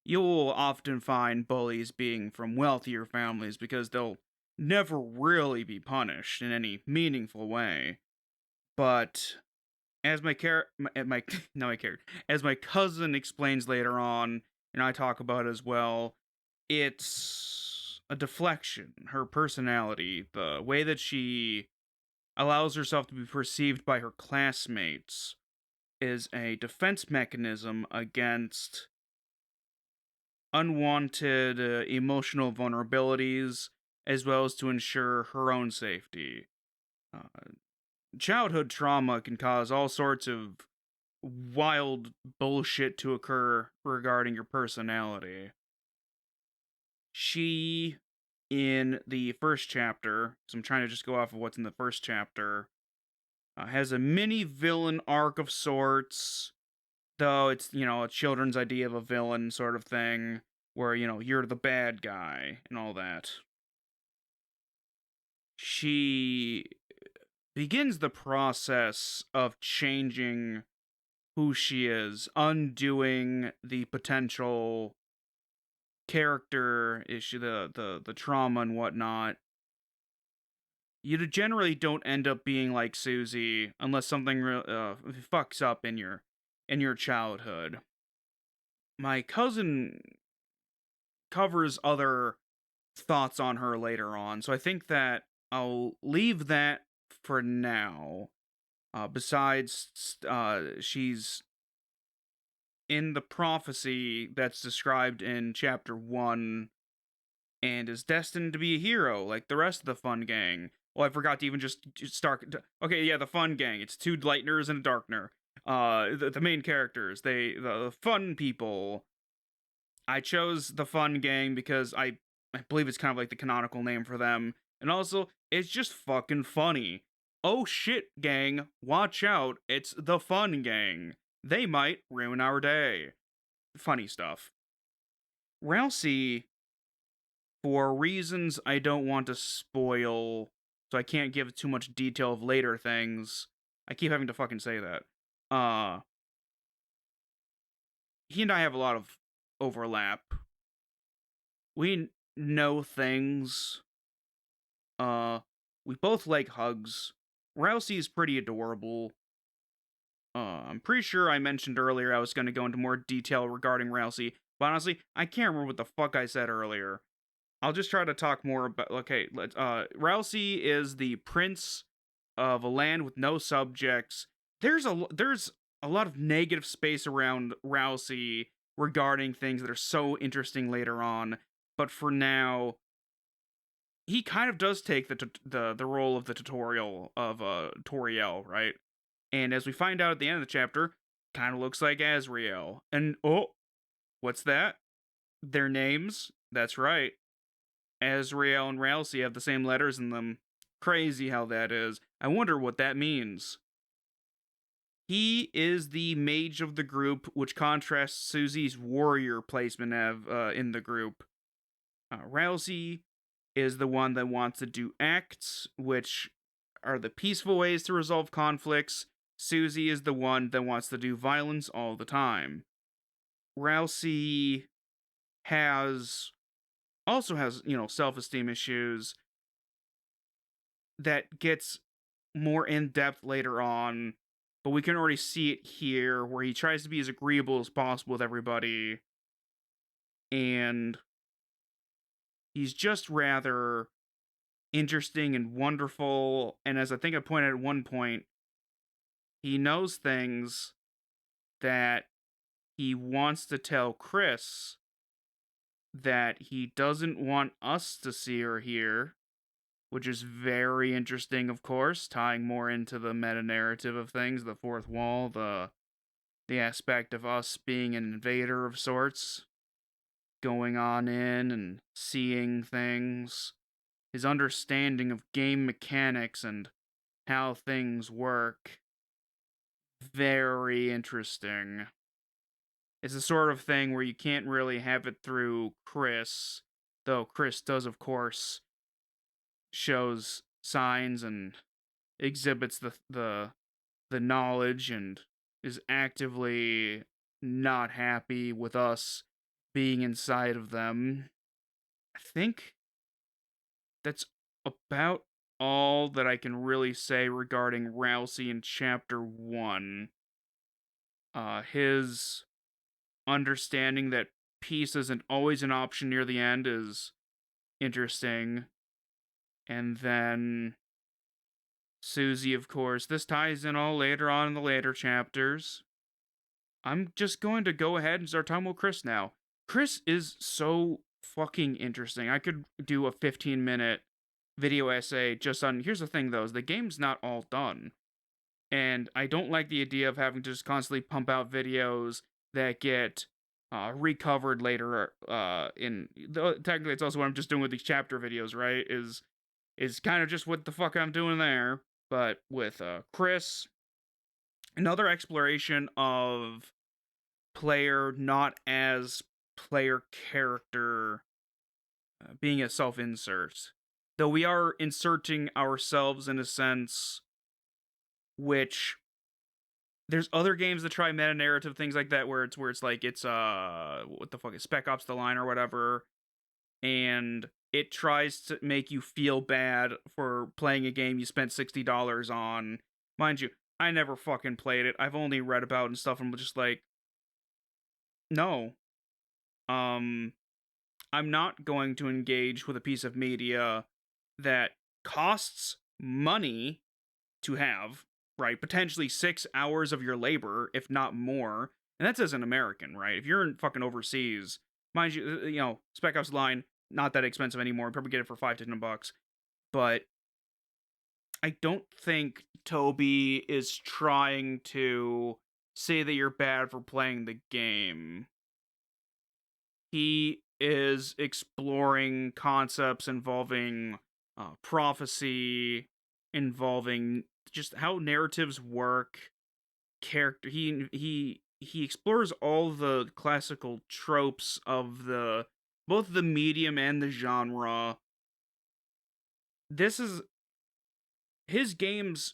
[SPEAKER 1] You'll often find bullies being from wealthier families because they'll never really be punished in any meaningful way. But as as my cousin explains later on, and I talk about as well, it's a deflection. Her personality, the way that she allows herself to be perceived by her classmates, is a defense mechanism against unwanted emotional vulnerabilities, as well as to ensure her own safety. Childhood trauma can cause all sorts of wild bullshit to occur regarding your personality. She, in the first chapter, so I'm trying to just go off of what's in the first chapter, has a mini villain arc of sorts, though it's, a children's idea of a villain sort of thing, where, you're the bad guy and all that. She begins the process of changing who she is, undoing the potential character issue, the trauma and whatnot. You generally don't end up being like Susie unless something fucks up in your childhood. My cousin covers other thoughts on her later on, so I think that I'll leave that for now. Besides, she's in the prophecy that's described in chapter 1 and is destined to be a hero like the rest of the Fun Gang. Well, I forgot to even just start. Okay, yeah, the Fun Gang. It's two Lighteners and a Darkner. The main characters, the fun people. I chose the Fun Gang because I believe it's kind of like the canonical name for them. And also, it's just fucking funny. Oh shit, gang, watch out, it's the Fun Gang. They might ruin our day. Funny stuff. Rousey, for reasons I don't want to spoil, so I can't give too much detail of later things. I keep having to fucking say that. He and I have a lot of overlap. We know things. We both like hugs. Rousey is pretty adorable. I'm pretty sure I mentioned earlier I was going to go into more detail regarding Rousey, but honestly, I can't remember what the fuck I said earlier. I'll just try to talk more about. Okay, Rousey is the prince of a land with no subjects. There's a lot of negative space around Rousey regarding things that are so interesting later on, but for now, he kind of does take the role of the tutorial of Toriel, right? And as we find out at the end of the chapter, kind of looks like Azrael. And oh, what's that? Their names? That's right. Azrael and Rousey have the same letters in them. Crazy how that is. I wonder what that means. He is the mage of the group, which contrasts Susie's warrior placement in the group. Rousey is the one that wants to do acts, which are the peaceful ways to resolve conflicts. Susie is the one that wants to do violence all the time. Rousey has self-esteem issues that gets more in-depth later on, but we can already see it here where he tries to be as agreeable as possible with everybody, and he's just rather interesting and wonderful. And as I think I pointed at one point, he knows things that he wants to tell Chris that he doesn't want us to see or hear, which is very interesting, of course, tying more into the meta-narrative of things, the fourth wall, the aspect of us being an invader of sorts, going on in and seeing things, his understanding of game mechanics and how things work. Very interesting. It's the sort of thing where you can't really have it through Chris, though Chris does, of course, shows signs and exhibits the knowledge and is actively not happy with us being inside of them. I think that's about all that I can really say regarding Rousey in Chapter 1. His understanding that peace isn't always an option near the end is interesting. And then Susie, of course. This ties in all later on in the later chapters. I'm just going to go ahead and start talking about Chris now. Chris is so fucking interesting. I could do a 15-minute video essay just on... Here's the thing, though, is the game's not all done. And I don't like the idea of having to just constantly pump out videos that get recovered later technically, it's also what I'm just doing with these chapter videos, right? Is kind of just what the fuck I'm doing there. But with Chris, another exploration of player not as player character being a self-insert. Though we are inserting ourselves in a sense which there's other games that try meta-narrative things like that where it's like it's what the fuck is Spec Ops The Line or whatever, and it tries to make you feel bad for playing a game you spent $60 on. Mind you, I never fucking played it. I've only read about it and stuff, and I'm just like, no. I'm not going to engage with a piece of media that costs money to have, right? Potentially 6 hours of your labor, if not more. And that's as an American, right? If you're in fucking overseas, mind you, Spec Ops Line, not that expensive anymore. Probably get it for $5 to $10. But I don't think Toby is trying to say that you're bad for playing the game. He is exploring concepts involving prophecy, involving just how narratives work, character. He explores all the classical tropes of both the medium and the genre. His games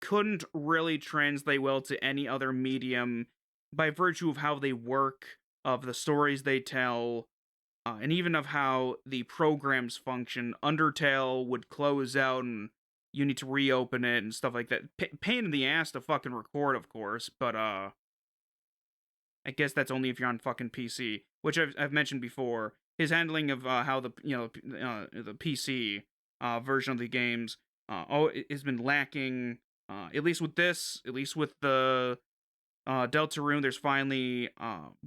[SPEAKER 1] couldn't really translate well to any other medium by virtue of how they work, of the stories they tell, and even of how the programs function. Undertale would close out and you need to reopen it and stuff like that. Pain in the ass to fucking record, of course, but I guess that's only if you're on fucking PC, which I've mentioned before. His handling of how the PC version of the games has been lacking. At least with this, at least with the Deltarune, there's finally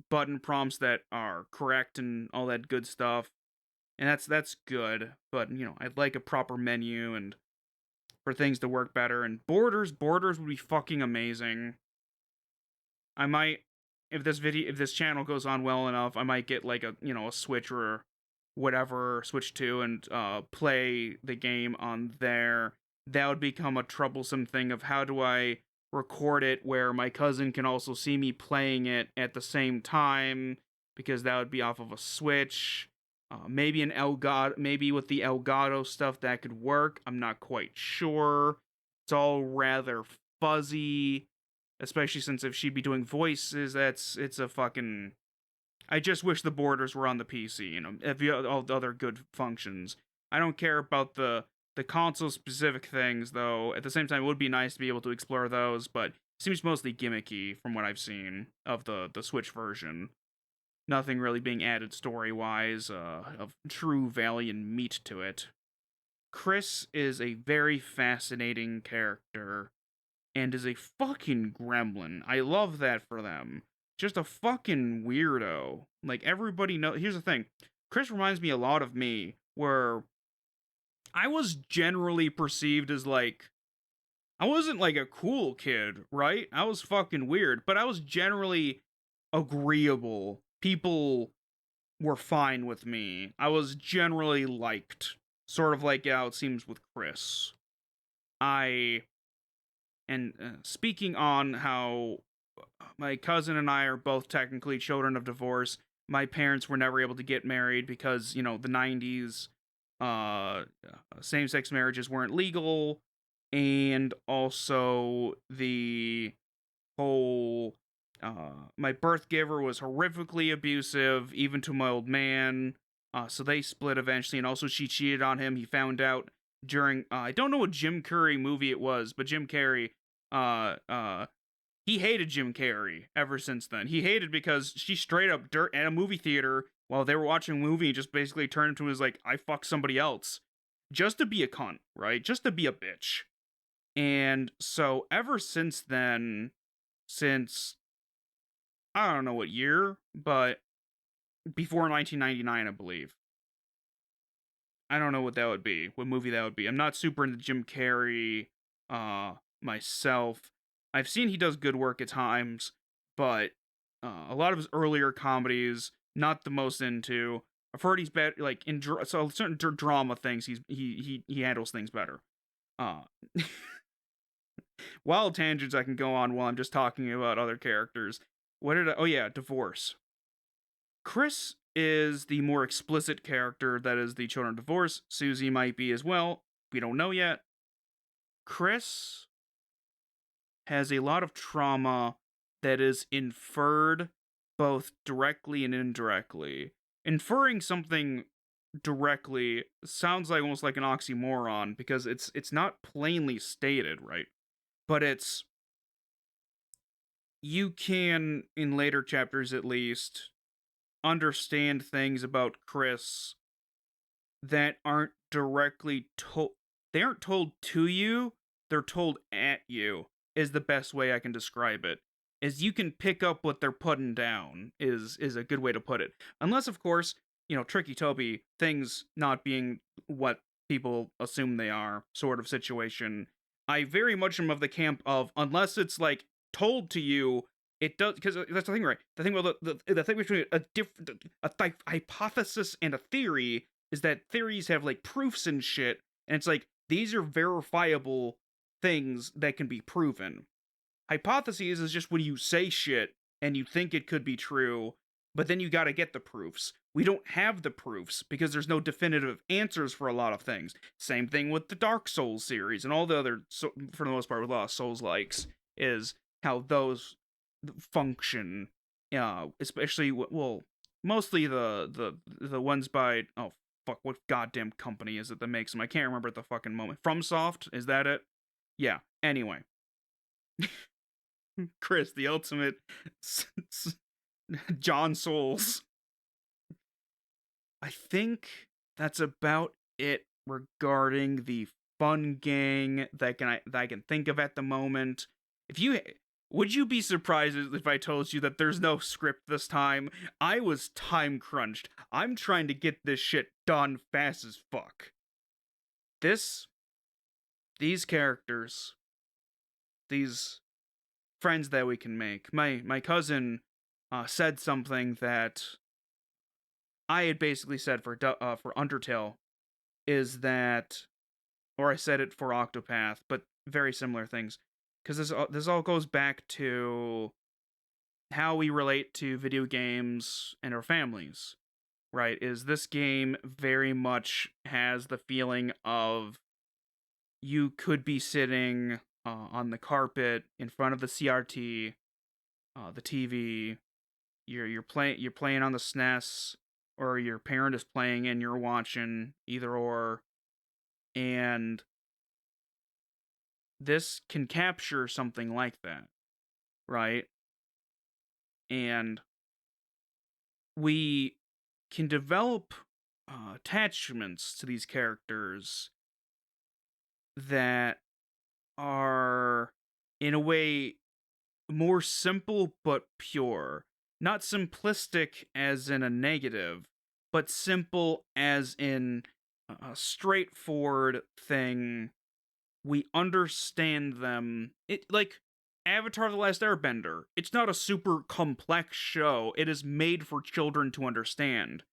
[SPEAKER 1] button prompts that are correct and all that good stuff, and that's good. But I'd like a proper menu and for things to work better. And borders would be fucking amazing. I might, if this channel goes on well enough, I might get like a Switch or whatever Switch 2 and play the game on there, that would become a troublesome thing of how do I record it where my cousin can also see me playing it at the same time, because that would be off of a Switch. Maybe an Elgato, maybe with the Elgato stuff that could work. I'm not quite sure. It's all rather fuzzy, especially since if she'd be doing voices, it's a fucking. I just wish the borders were on the PC, if you all the other good functions. I don't care about the console specific things though. At the same time, it would be nice to be able to explore those, but it seems mostly gimmicky from what I've seen of the Switch version. Nothing really being added story wise of true value and meat to it. Chris is a very fascinating character and is a fucking gremlin. I love that for them. Just a fucking weirdo. Like, everybody knows. Here's the thing, Chris reminds me a lot of me, where I was generally perceived as like, I wasn't like a cool kid, right? I was fucking weird, but I was generally agreeable. People were fine with me. I was generally liked. Sort of like how it seems with Chris. I. And speaking on how my cousin and I are both technically children of divorce, my parents were never able to get married because, the 90s, same sex marriages weren't legal. And also the whole my birth giver was horrifically abusive, even to my old man. So they split eventually, and also she cheated on him. He found out during I don't know what Jim Carrey movie it was, but Jim Carrey, uh, uh, he hated Jim Carrey ever since then. He hated because she straight up dirt at a movie theater while they were watching a movie and just basically turned into his like, I fucked somebody else, just to be a cunt, right? Just to be a bitch. And so ever since then, since I don't know what year, but before 1999, I believe. I don't know what that would be, what movie that would be. I'm not super into Jim Carrey myself. I've seen he does good work at times, but a lot of his earlier comedies, not the most into. I've heard he's better, like in so certain drama things. He handles things better. Uh, Wild tangents I can go on while I'm just talking about other characters. What did I? Oh yeah, divorce. Chris is the more explicit character that is the children of divorce. Susie might be as well. We don't know yet. Chris has a lot of trauma that is inferred both directly and indirectly. Inferring something directly sounds like almost like an oxymoron because it's not plainly stated, right? But it's, you can, in later chapters at least, understand things about Chris that aren't directly told. They aren't told to you, they're told at you, is the best way I can describe it. Is you can pick up what they're putting down, is a good way to put it. Unless, of course, Tricky Toby, things not being what people assume they are, sort of situation. I very much am of the camp of, unless it's like told to you, it does, because that's the thing, right? The thing about the thing between a hypothesis and a theory is that theories have like proofs and shit, and it's like these are verifiable things that can be proven. Hypotheses is just when you say shit and you think it could be true, but then you got to get the proofs. We don't have the proofs because there's no definitive answers for a lot of things. Same thing with the Dark Souls series and all the other, for the most part, with a lot of Souls likes, is how those function. Especially mostly the ones by, oh fuck, what goddamn company is it that makes them? I can't remember at the fucking moment. FromSoft, is that it? Yeah. Anyway, Chris, the ultimate John Souls. I think that's about it regarding the fun gang that I can think of at the moment. Would you be surprised if I told you that there's no script this time? I was time crunched. I'm trying to get this shit done fast as fuck. These characters, these friends that we can make. My cousin said something that I had basically said for Undertale is that, or I said it for Octopath, but very similar things, because this all goes back to how we relate to video games and our families, right? Is this game very much has the feeling of you could be sitting on the carpet in front of the CRT, the TV. You're playing on the SNES, or your parent is playing and you're watching, either or, and this can capture something like that, right? And we can develop attachments to these characters that are, in a way, more simple but pure. Not simplistic as in a negative, but simple as in a straightforward thing. We understand them. It, like Avatar: The Last Airbender. It's not a super complex show. It is made for children to understand.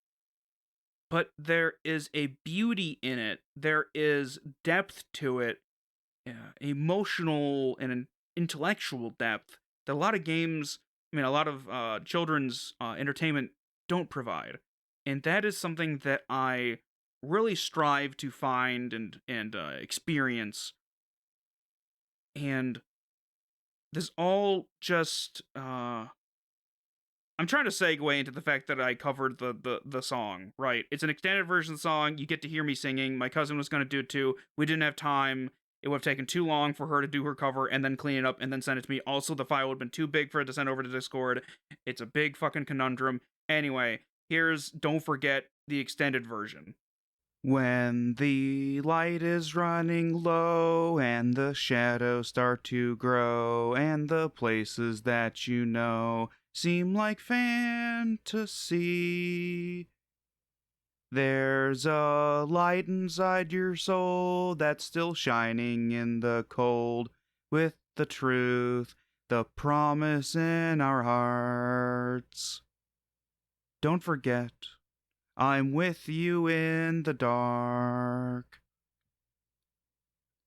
[SPEAKER 1] But there is a beauty in it. There is depth to it, emotional and intellectual depth that a lot of games, a lot of children's entertainment don't provide. And that is something that I really strive to find and experience. And this all just I'm trying to segue into the fact that I covered the song, right? It's an extended version of the song. You get to hear me singing. My cousin was going to do it too. We didn't have time. It would have taken too long for her to do her cover and then clean it up and then send it to me. Also, the file would have been too big for it to send over to Discord. It's a big fucking conundrum. Anyway, here's Don't Forget, the extended version. When the light is running low and the shadows start to grow and the places that you know seem like fantasy, there's a light inside your soul that's still shining in the cold with the truth, the promise in our hearts. Don't forget, I'm with you in the dark.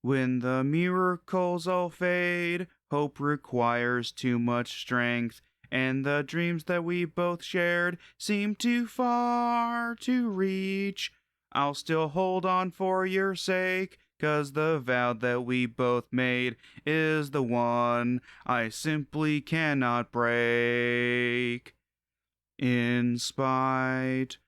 [SPEAKER 1] When the miracles all fade, hope requires too much strength, and the dreams that we both shared seem too far to reach. I'll still hold on for your sake, 'cause the vow that we both made is the one I simply cannot break. In spite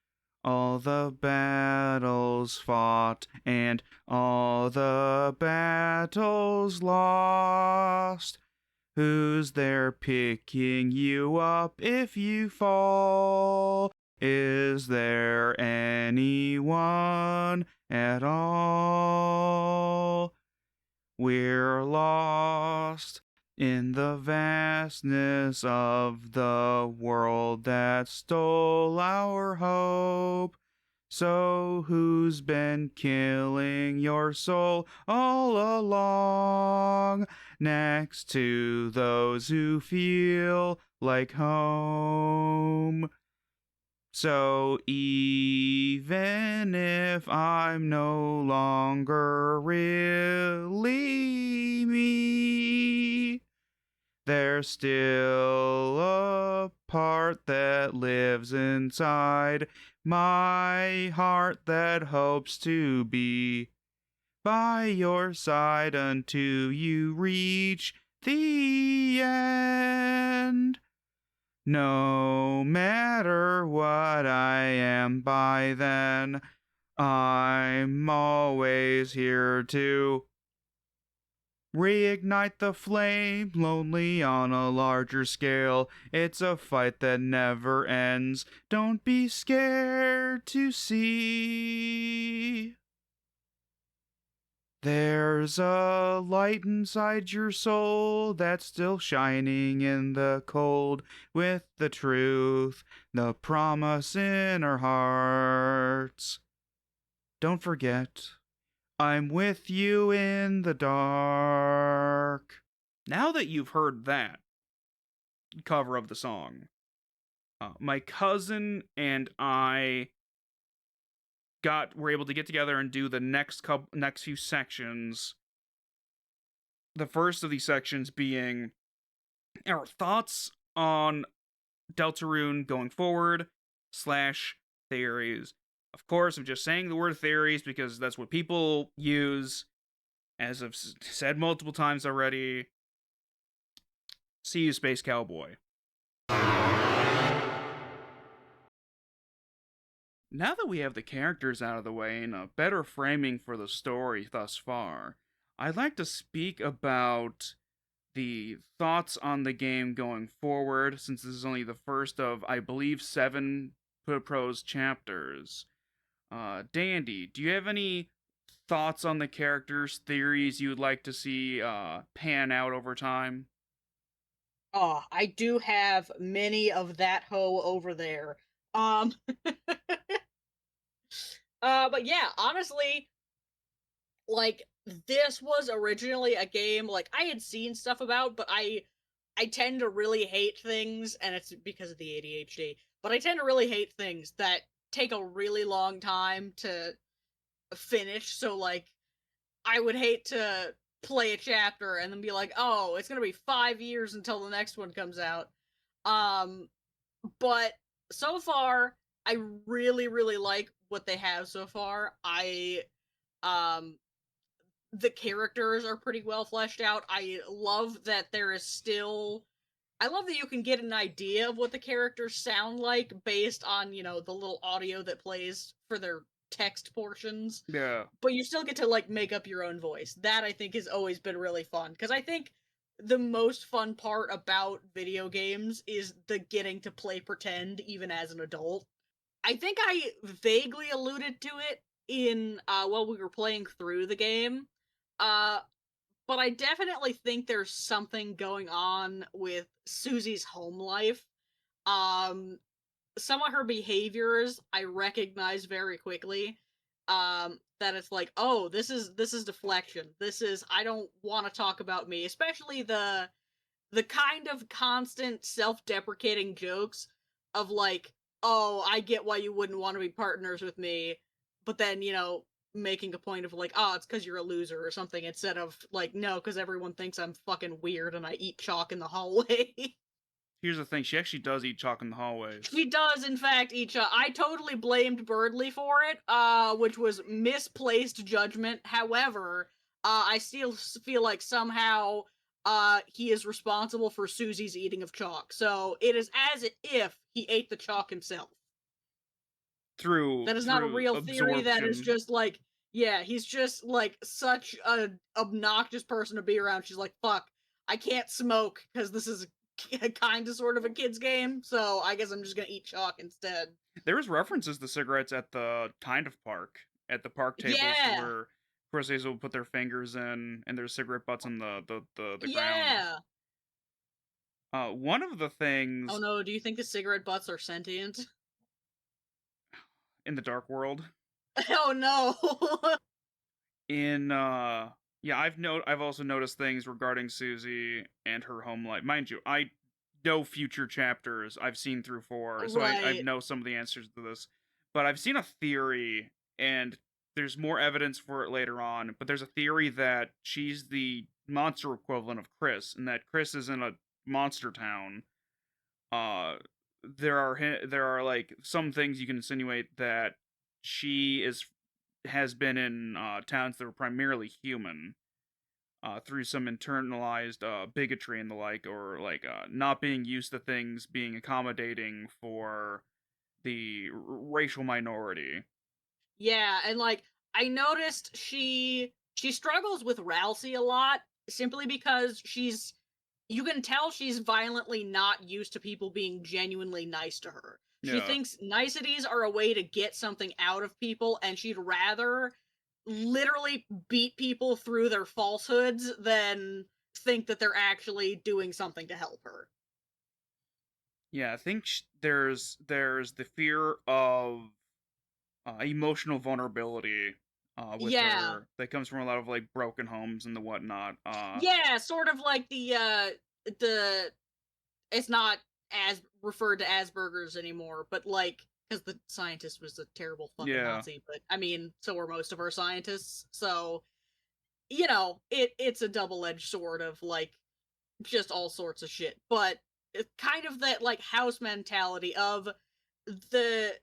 [SPEAKER 1] all the battles fought and all the battles lost, who's there picking you up if you fall? Is there anyone at all? We're lost in the vastness of the world that stole our hope. So who's been killing your soul all along, next to those who feel like home? So even if I'm no longer really me, there's still a part that lives inside my heart that hopes to be by your side until you reach the end. No matter what I am by then, I'm always here to reignite the flame, lonely on a larger scale. It's a fight that never ends. Don't be scared to see. There's a light inside your soul that's still shining in the cold with the truth, the promise in our hearts. Don't forget, I'm with you in the dark. Now that you've heard that cover of the song, My cousin and I were able to get together and do the next few sections. The first of these sections being our thoughts on Deltarune going forward slash theories. Of course, I'm just saying the word theories because that's what people use. As I've said multiple times already, see you, Space Cowboy. Now that we have the characters out of the way and a better framing for the story thus far, I'd like to speak about the thoughts on the game going forward, since this is only the first of, I believe, 7 prose chapters. Dandy, do you have any thoughts on the characters, theories you would like to see pan out over time?
[SPEAKER 2] Oh, I do have many of that hoe over there. Um, but yeah, honestly, like this was originally a game like I had seen stuff about, but I tend to really hate things, and it's because of the ADHD. But I tend to really hate things that take a really long time to finish. So like, I would hate to play a chapter and then be like, oh, it's gonna be 5 years until the next one comes out. Um, but so far, I really, really like what they have so far. Um, the characters are pretty well fleshed out. I love that there is still. I love that you can get an idea of what the characters sound like based on, the little audio that plays for their text portions,
[SPEAKER 1] Yeah.
[SPEAKER 2] but you still get to like make up your own voice. That I think has always been really fun because I think the most fun part about video games is the getting to play pretend even as an adult. I think I vaguely alluded to it in while we were playing through the game. Uh but I definitely think there's something going on with Susie's home life. Um some of her behaviors I recognize very quickly. That it's like, oh, this is deflection. This is I don't want to talk about me, especially the kind of constant self-deprecating jokes of like, oh, I get why you wouldn't want to be partners with me, but then, making a point of like, oh, it's because you're a loser or something, instead of like, no, because everyone thinks I'm fucking weird and I eat chalk in the hallway.
[SPEAKER 1] Here's the thing, she actually does eat chalk in the hallways.
[SPEAKER 2] She does, in fact, eat chalk. I totally blamed Birdley for it, which was misplaced judgment. However, I still feel like somehow he is responsible for Susie's eating of chalk. So it is as if he ate the chalk himself.
[SPEAKER 1] Through
[SPEAKER 2] That is not a
[SPEAKER 1] through
[SPEAKER 2] real theory. That is
[SPEAKER 1] absorption.
[SPEAKER 2] just like, yeah, he's just like such a obnoxious person to be around. She's like, fuck, I can't smoke because this is kind of sort of a kid's game. So I guess I'm just gonna eat chalk instead.
[SPEAKER 1] There was references to cigarettes at the kind of park, at the park tables
[SPEAKER 2] Yeah,
[SPEAKER 1] where Crusades will put their fingers in, and there's cigarette butts on the ground.
[SPEAKER 2] yeah.
[SPEAKER 1] One of the
[SPEAKER 2] Oh
[SPEAKER 1] things
[SPEAKER 2] no, do you think the cigarette butts are sentient?
[SPEAKER 1] in the dark world,
[SPEAKER 2] Oh no.
[SPEAKER 1] in yeah, I've also noticed things regarding Susie and her home life. Mind you, I know future chapters. I've seen through 4, so I
[SPEAKER 2] Right.
[SPEAKER 1] know some of the answers to this. But I've seen a theory, and there's more evidence for it later on, but there's a theory that she's the monster equivalent of Chris, and that Chris is in a monster town. Uh there are like some things you can insinuate that she has been in towns that were primarily human, through some internalized bigotry and the like, or like not being used to things being accommodating for the racial minority.
[SPEAKER 2] Yeah, and like I noticed she struggles with Ralsei a lot simply because she's you can tell she's violently not used to people being genuinely nice to her. She
[SPEAKER 1] Yeah.
[SPEAKER 2] thinks niceties are a way to get something out of people, and she'd rather literally beat people through their falsehoods than think that they're actually doing something to help her.
[SPEAKER 1] Yeah, I think there's the fear of emotional vulnerability with
[SPEAKER 2] Yeah.
[SPEAKER 1] her that comes from a lot of like broken homes and the whatnot.
[SPEAKER 2] Yeah, sort of like the it's not as referred to Asperger's anymore, but like, because the scientist was a terrible fucking Nazi, but I mean, so are most of our scientists, so, you know, it's a double-edged sword of, like, just all sorts of shit, but it's kind of that, like, house mentality of the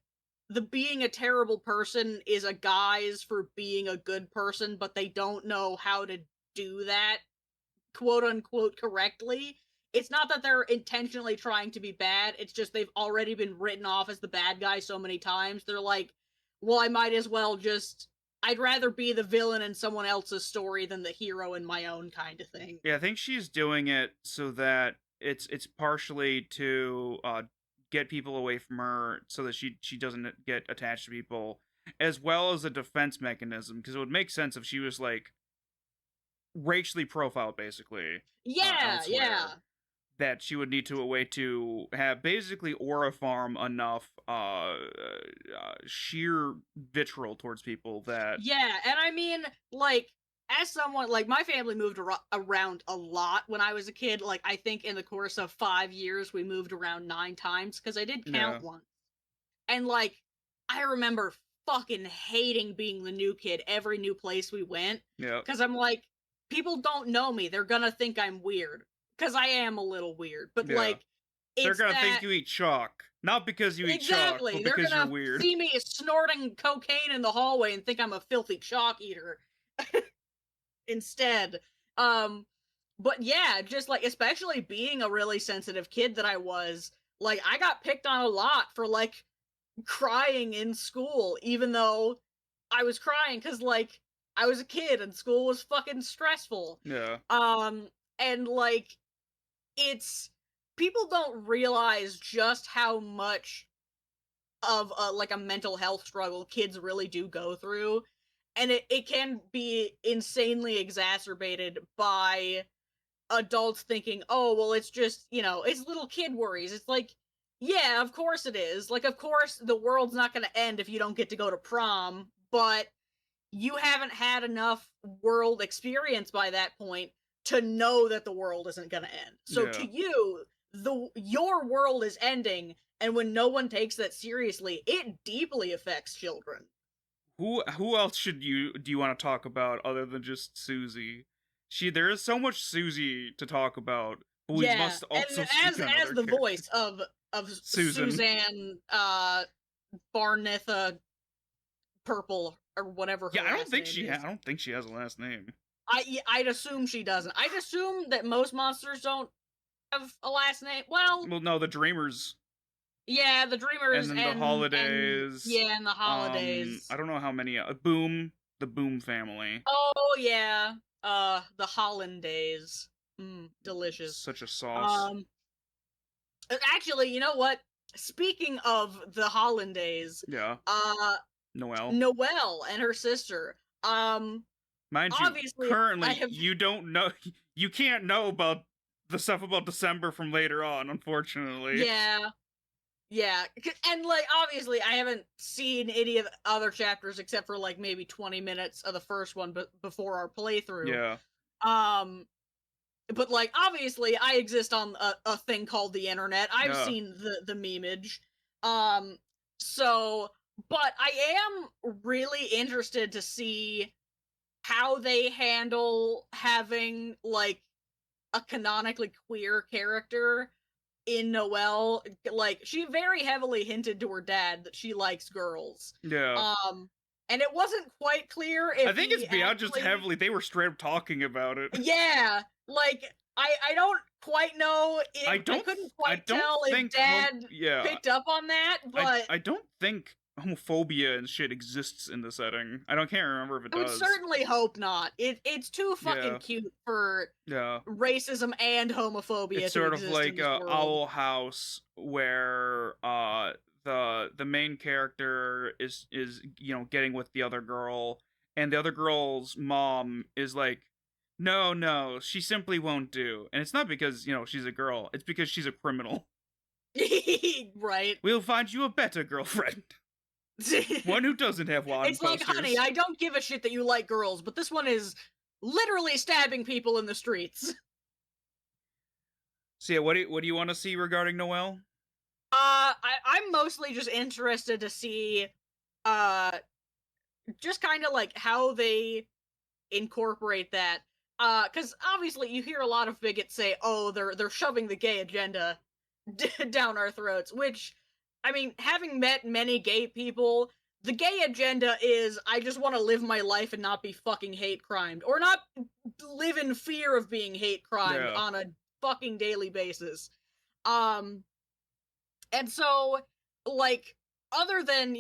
[SPEAKER 2] being a terrible person is a guise for being a good person, but they don't know how to do that, quote unquote, correctly. It's not that they're intentionally trying to be bad, it's just they've already been written off as the bad guy so many times. They're like, well, I might as well just, I'd rather be the villain in someone else's story than the hero in my own, kind of thing.
[SPEAKER 1] Yeah, I think she's doing it so that it's partially to get people away from her so that she doesn't get attached to people, as well as a defense mechanism, because it would make sense if she was like racially profiled basically
[SPEAKER 2] Yeah,
[SPEAKER 1] elsewhere,
[SPEAKER 2] yeah.
[SPEAKER 1] that she would need to a way to have basically aura farm enough sheer vitriol towards people that
[SPEAKER 2] Yeah, and I mean, like, as someone, like, my family moved around a lot when I was a kid. Like, I think in the course of 5 years, we moved around 9 times, because I did count once. And, like, I remember fucking hating being the new kid every new place we went.
[SPEAKER 1] yeah.
[SPEAKER 2] Because I'm like, people don't know me. They're gonna think I'm weird. Because I am a little weird. But, like,
[SPEAKER 1] they're
[SPEAKER 2] it's
[SPEAKER 1] gonna
[SPEAKER 2] that...
[SPEAKER 1] think you eat chalk. Not because you eat chalk, but
[SPEAKER 2] They're
[SPEAKER 1] because
[SPEAKER 2] gonna
[SPEAKER 1] you're weird.
[SPEAKER 2] see me snorting cocaine in the hallway and think I'm a filthy chalk eater. Instead. But yeah, just like, especially being a really sensitive kid that I was, like, I got picked on a lot for, like, crying in school, even though I was crying because, like, I was a kid and school was fucking stressful.
[SPEAKER 1] Yeah.
[SPEAKER 2] And, like, it's... people don't realize just how much of like a mental health struggle kids really do go through, and it can be insanely exacerbated by adults thinking, oh, well, it's just, you know, it's little kid worries. It's like, yeah, of course it is. Like, of course the world's not going to end if you don't get to go to prom, but you haven't had enough world experience by that point to know that the world isn't going to end. So to you, your world is ending, and when no one takes that seriously, it deeply affects children.
[SPEAKER 1] Who else do you want to talk about other than just Susie? There is so much Susie to talk about, but we must also speak on
[SPEAKER 2] as the
[SPEAKER 1] characters.
[SPEAKER 2] voice of Suzanne Barnitha Purple or whatever her
[SPEAKER 1] I don't
[SPEAKER 2] last
[SPEAKER 1] think
[SPEAKER 2] name is.
[SPEAKER 1] I don't think she has a last name.
[SPEAKER 2] I'd assume she doesn't. I'd assume that most monsters don't have a last name. Well,
[SPEAKER 1] no, the Dreemurs.
[SPEAKER 2] Yeah, the Dreemurs
[SPEAKER 1] and then the holidays.
[SPEAKER 2] And the holidays.
[SPEAKER 1] I don't know how many. Boom, the Boom family.
[SPEAKER 2] Oh yeah, the Hollandaise. Delicious.
[SPEAKER 1] Such a sauce.
[SPEAKER 2] Actually, you know what? Speaking of the Hollandaise, Noelle and her sister.
[SPEAKER 1] Mind
[SPEAKER 2] obviously,
[SPEAKER 1] you, currently you don't know. You can't know about the stuff about December from later on, unfortunately.
[SPEAKER 2] Yeah, and, like, obviously, I haven't seen any of the other chapters except for, like, maybe 20 minutes of the first one before our playthrough.
[SPEAKER 1] Yeah.
[SPEAKER 2] But, like, obviously, I exist on a thing called the internet. I've seen the memeage. So, but I am really interested to see how they handle having, like, a canonically queer character in Noelle. Like, she very heavily hinted to her dad that she likes girls.
[SPEAKER 1] Yeah.
[SPEAKER 2] And it wasn't quite clear if
[SPEAKER 1] I think it's beyond just heavily. They were straight up talking about it.
[SPEAKER 2] Yeah, like, I don't quite know if I couldn't quite tell if Dad picked up on that, but
[SPEAKER 1] I don't think homophobia and shit exists in the setting. Can't remember if it does.
[SPEAKER 2] I would certainly hope not. It's too fucking cute for racism and homophobia.
[SPEAKER 1] It's sort of like Owl House, where the main character is getting with the other girl, and the other girl's mom is like, no, she simply won't do. And it's not because she's a girl, it's because she's a criminal.
[SPEAKER 2] Right.
[SPEAKER 1] We'll find you a better girlfriend. One who doesn't have wand
[SPEAKER 2] It's
[SPEAKER 1] posters.
[SPEAKER 2] like, honey, I don't give a shit that you like girls, but this one is literally stabbing people in the streets.
[SPEAKER 1] So yeah, what do you want to see regarding Noelle?
[SPEAKER 2] I'm mostly just interested to see, uh, just kind of like how they incorporate that. Because obviously you hear a lot of bigots say, "Oh, they're shoving the gay agenda down our throats," which, I mean, having met many gay people, the gay agenda is I just want to live my life and not be fucking hate crimed, or not live in fear of being hate crimed
[SPEAKER 1] Yeah.
[SPEAKER 2] on a fucking daily basis. Um, and so, like, other than,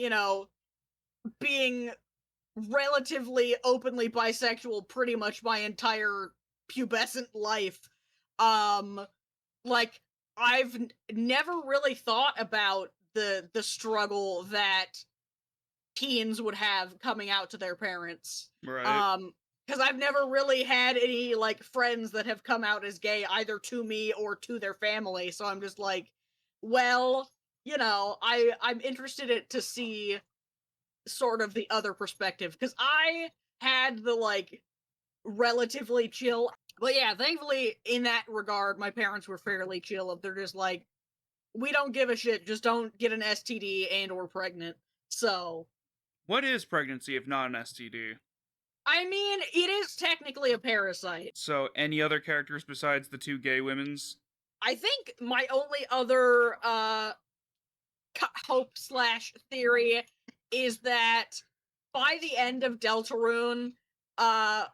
[SPEAKER 2] being relatively openly bisexual pretty much my entire pubescent life, um, like, never really thought about the struggle that teens would have coming out to their parents.
[SPEAKER 1] Right.
[SPEAKER 2] Because I've never really had any like friends that have come out as gay either to me or to their family. So I'm just like, well, I'm interested to see sort of the other perspective because I had the like relatively chill. But yeah, thankfully in that regard, my parents were fairly chill. They're just like, we don't give a shit. Just don't get an STD and or pregnant. So
[SPEAKER 1] What is pregnancy if not an STD?
[SPEAKER 2] I mean, it is technically a parasite.
[SPEAKER 1] So any other characters besides the two gay women's?
[SPEAKER 2] I think my only other hope slash theory is that by the end of Deltarune, uh,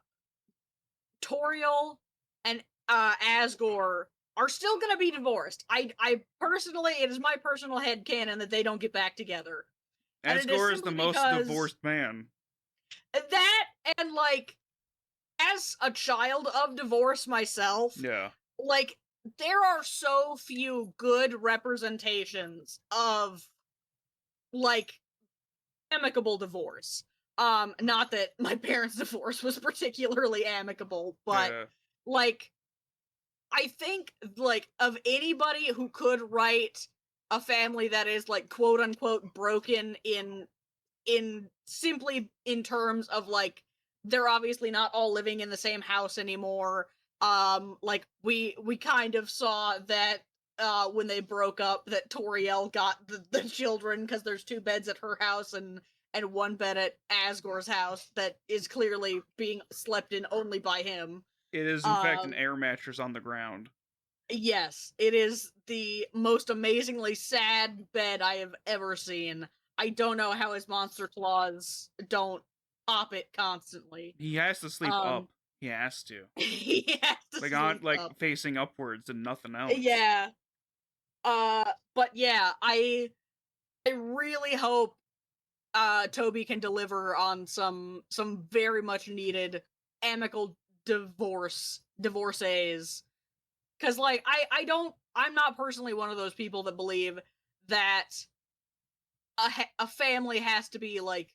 [SPEAKER 2] Toriel and Asgore are still gonna be divorced. I personally, it is my personal headcanon that they don't get back together, and it is
[SPEAKER 1] Asgore is the
[SPEAKER 2] simply
[SPEAKER 1] most
[SPEAKER 2] because
[SPEAKER 1] divorced man.
[SPEAKER 2] that, and like, as a child of divorce myself,
[SPEAKER 1] Yeah.
[SPEAKER 2] like, there are so few good representations of like amicable divorce. Not that my parents' divorce was particularly amicable, but
[SPEAKER 1] Yeah.
[SPEAKER 2] like, I think like of anybody who could write a family that is like quote unquote broken in simply in terms of like they're obviously not all living in the same house anymore. Like we kind of saw that when they broke up that Toriel got the children because there's two beds at her house and one bed at Asgore's house that is clearly being slept in only by him.
[SPEAKER 1] It is in fact an
[SPEAKER 2] Um
[SPEAKER 1] air mattress on the ground.
[SPEAKER 2] yes, it is the most amazingly sad bed I have ever seen. I don't know how his monster claws don't pop it constantly.
[SPEAKER 1] He has to sleep
[SPEAKER 2] Um,
[SPEAKER 1] up. He has to.
[SPEAKER 2] he has to
[SPEAKER 1] Like on
[SPEAKER 2] sleep
[SPEAKER 1] like
[SPEAKER 2] up.
[SPEAKER 1] facing upwards and nothing else.
[SPEAKER 2] Yeah. But yeah, I really hope Toby can deliver on some very much needed amicable divorces. Cause like I'm not personally one of those people that believe that a family has to be like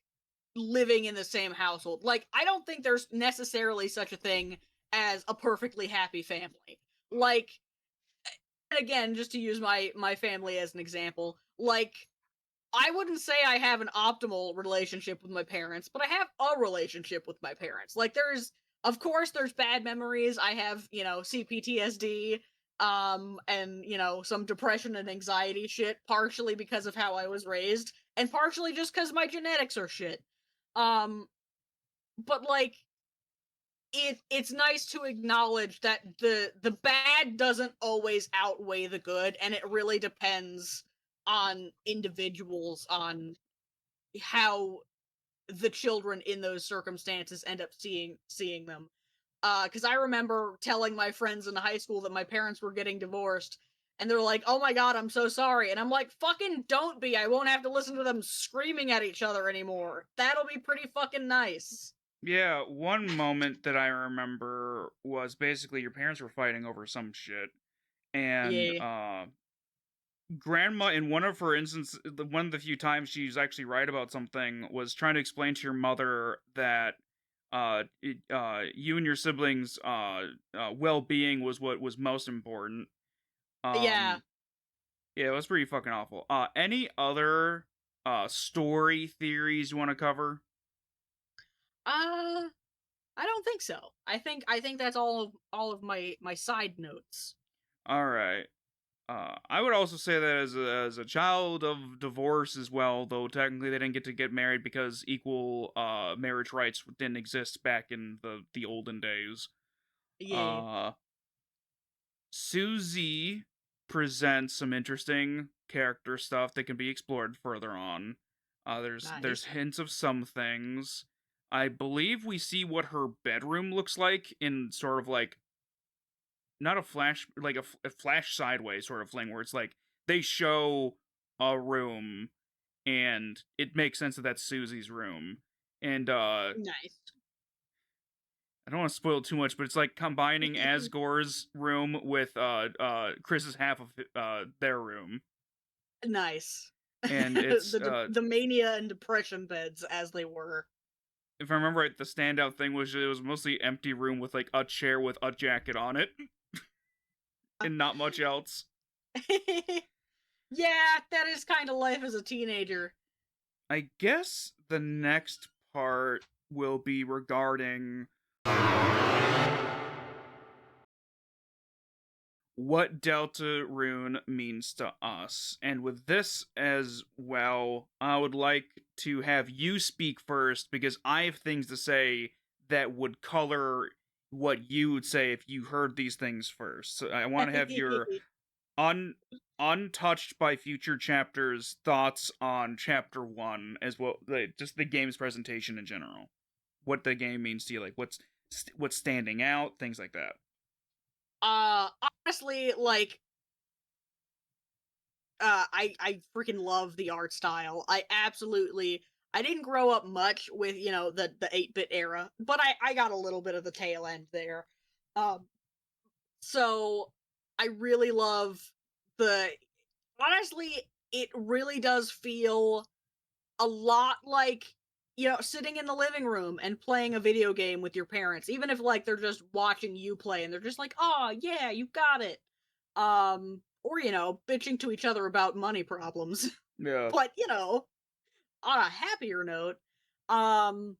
[SPEAKER 2] living in the same household. Like, I don't think there's necessarily such a thing as a perfectly happy family. Like, and again, just to use my family as an example, like, I wouldn't say I have an optimal relationship with my parents, but I have a relationship with my parents. Like, of course there's bad memories. I have, CPTSD, and, some depression and anxiety shit, partially because of how I was raised, and partially just because my genetics are shit. Um, but like, it's nice to acknowledge that the bad doesn't always outweigh the good, and it really depends on individuals on how the children in those circumstances end up seeing them. Because I remember telling my friends in high school that my parents were getting divorced, and they're like, "Oh my god, I'm so sorry," and I'm like, "Fucking don't be! I won't have to listen to them screaming at each other anymore. That'll be pretty fucking nice."
[SPEAKER 1] Yeah, one moment that I remember was basically your parents were fighting over some shit. And
[SPEAKER 2] Yeah,
[SPEAKER 1] grandma in one of her instances, one of the few times she's actually right about something, was trying to explain to your mother that you and your siblings well-being was what was most important.
[SPEAKER 2] yeah.
[SPEAKER 1] um yeah, it was pretty fucking awful. Any other story theories you want to cover?
[SPEAKER 2] Uh, I don't think so. I think that's all of my side notes.
[SPEAKER 1] All right. I would also say that as a child of divorce as well, though technically they didn't get married because equal marriage rights didn't exist back in the olden days.
[SPEAKER 2] Yeah,
[SPEAKER 1] Uh, Susie presents some interesting character stuff that can be explored further on. There's
[SPEAKER 2] nice.
[SPEAKER 1] hints of some things. I believe we see what her bedroom looks like in sort of like not a flash like a flash sideways sort of thing where it's like they show a room and it makes sense that that's Susie's room. And
[SPEAKER 2] Nice.
[SPEAKER 1] I don't want to spoil too much, but it's like combining Asgore's room with Chris's half of their room.
[SPEAKER 2] Nice.
[SPEAKER 1] And it's
[SPEAKER 2] The mania and depression beds, as they were.
[SPEAKER 1] if I remember right, the standout thing was it was mostly empty room with like a chair with a jacket on it and not much else.
[SPEAKER 2] Yeah, that is kind of life as a teenager.
[SPEAKER 1] I guess the next part will be regarding what Deltarune means to us. And with this as well, I would like to have you speak first because I have things to say that would color what you would say if you heard these things first. So I want to have your un untouched by future chapters thoughts on chapter 1 as well, like, just the game's presentation in general. What the game means to you, like what's standing out, things like that.
[SPEAKER 2] Honestly, like, I freaking love the art style. I didn't grow up much with, the 8-bit era, but I got a little bit of the tail end there. Um, so I really love the honestly, it really does feel a lot like, sitting in the living room and playing a video game with your parents, even if like they're just watching you play and they're just like, "Oh, yeah, you got it." Or bitching to each other about money problems.
[SPEAKER 1] Yeah.
[SPEAKER 2] But, on a happier note, um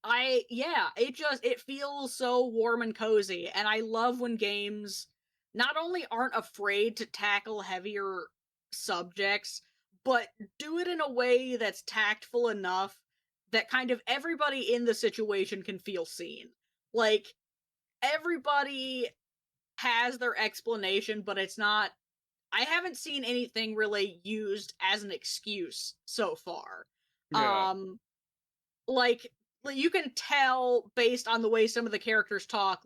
[SPEAKER 2] it feels so warm and cozy, and I love when games not only aren't afraid to tackle heavier subjects, but do it in a way that's tactful enough that kind of everybody in the situation can feel seen. Like, everybody has their explanation, but it's not I haven't seen anything really used as an excuse so far.
[SPEAKER 1] Yeah.
[SPEAKER 2] Um like you can tell based on the way some of the characters talk,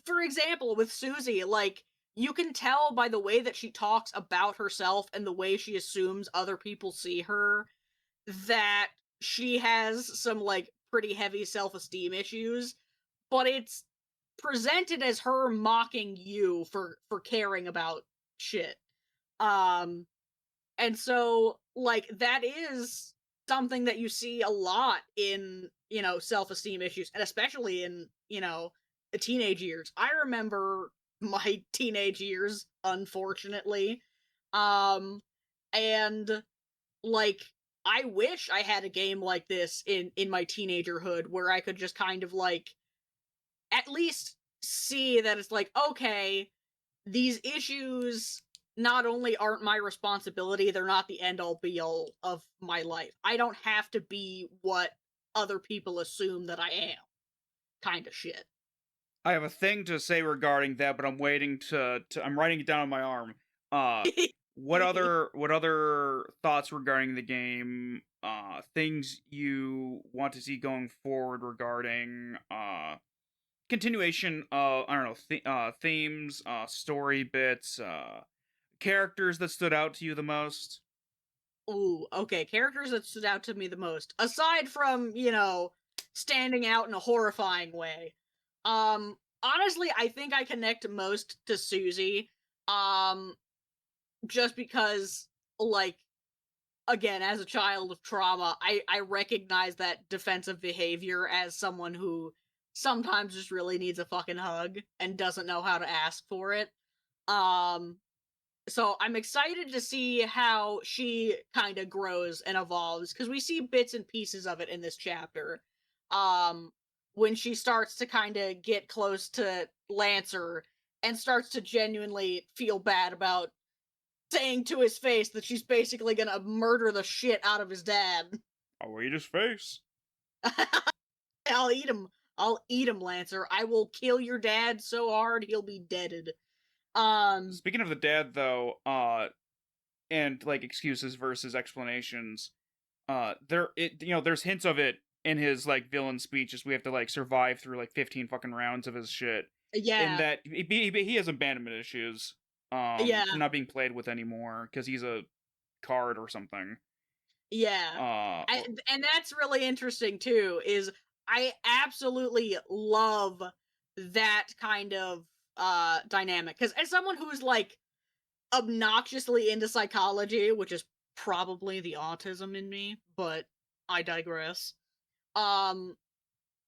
[SPEAKER 2] for example with Susie, like you can tell by the way that she talks about herself and the way she assumes other people see her that she has some like pretty heavy self-esteem issues, but it's presented as her mocking you for caring about shit. um and so, like, that is something that you see a lot in, self-esteem issues, and especially in, the teenage years. I remember my teenage years, unfortunately. Um, and like, I wish I had a game like this in my teenagerhood where I could just kind of like at least see that it's like, okay, these issues not only aren't my responsibility, they're not the end all be all of my life. I don't have to be what other people assume that I am. Kind of shit.
[SPEAKER 1] I have a thing to say regarding that, but I'm waiting to I'm writing it down on my arm. Uh what other thoughts regarding the game, things you want to see going forward regarding continuation, I don't know, themes, story bits, characters that stood out to you the most?
[SPEAKER 2] Ooh, okay. Characters that stood out to me the most, aside from, standing out in a horrifying way. Honestly, I think I connect most to Susie. Um, just because, like, again, as a child of trauma, I recognize that defensive behavior as someone who sometimes just really needs a fucking hug and doesn't know how to ask for it. Um, so I'm excited to see how she kind of grows and evolves because we see bits and pieces of it in this chapter. Um, when she starts to kind of get close to Lancer and starts to genuinely feel bad about saying to his face that she's basically gonna murder the shit out of his dad.
[SPEAKER 1] I'll eat his face.
[SPEAKER 2] I'll eat him. I'll eat him, Lancer. I will kill your dad so hard he'll be deaded.
[SPEAKER 1] Speaking of the dad, though, and like excuses versus explanations, there's hints of it in his like villain speeches. We have to like survive through like 15 fucking rounds of his shit. In
[SPEAKER 2] yeah,
[SPEAKER 1] that he has abandonment issues,
[SPEAKER 2] yeah,
[SPEAKER 1] from not being played with anymore because he's a card or something.
[SPEAKER 2] yeah. And that's really interesting too. Is I absolutely love that kind of dynamic because as someone who's like obnoxiously into psychology, which is probably the autism in me, but I digress. Um,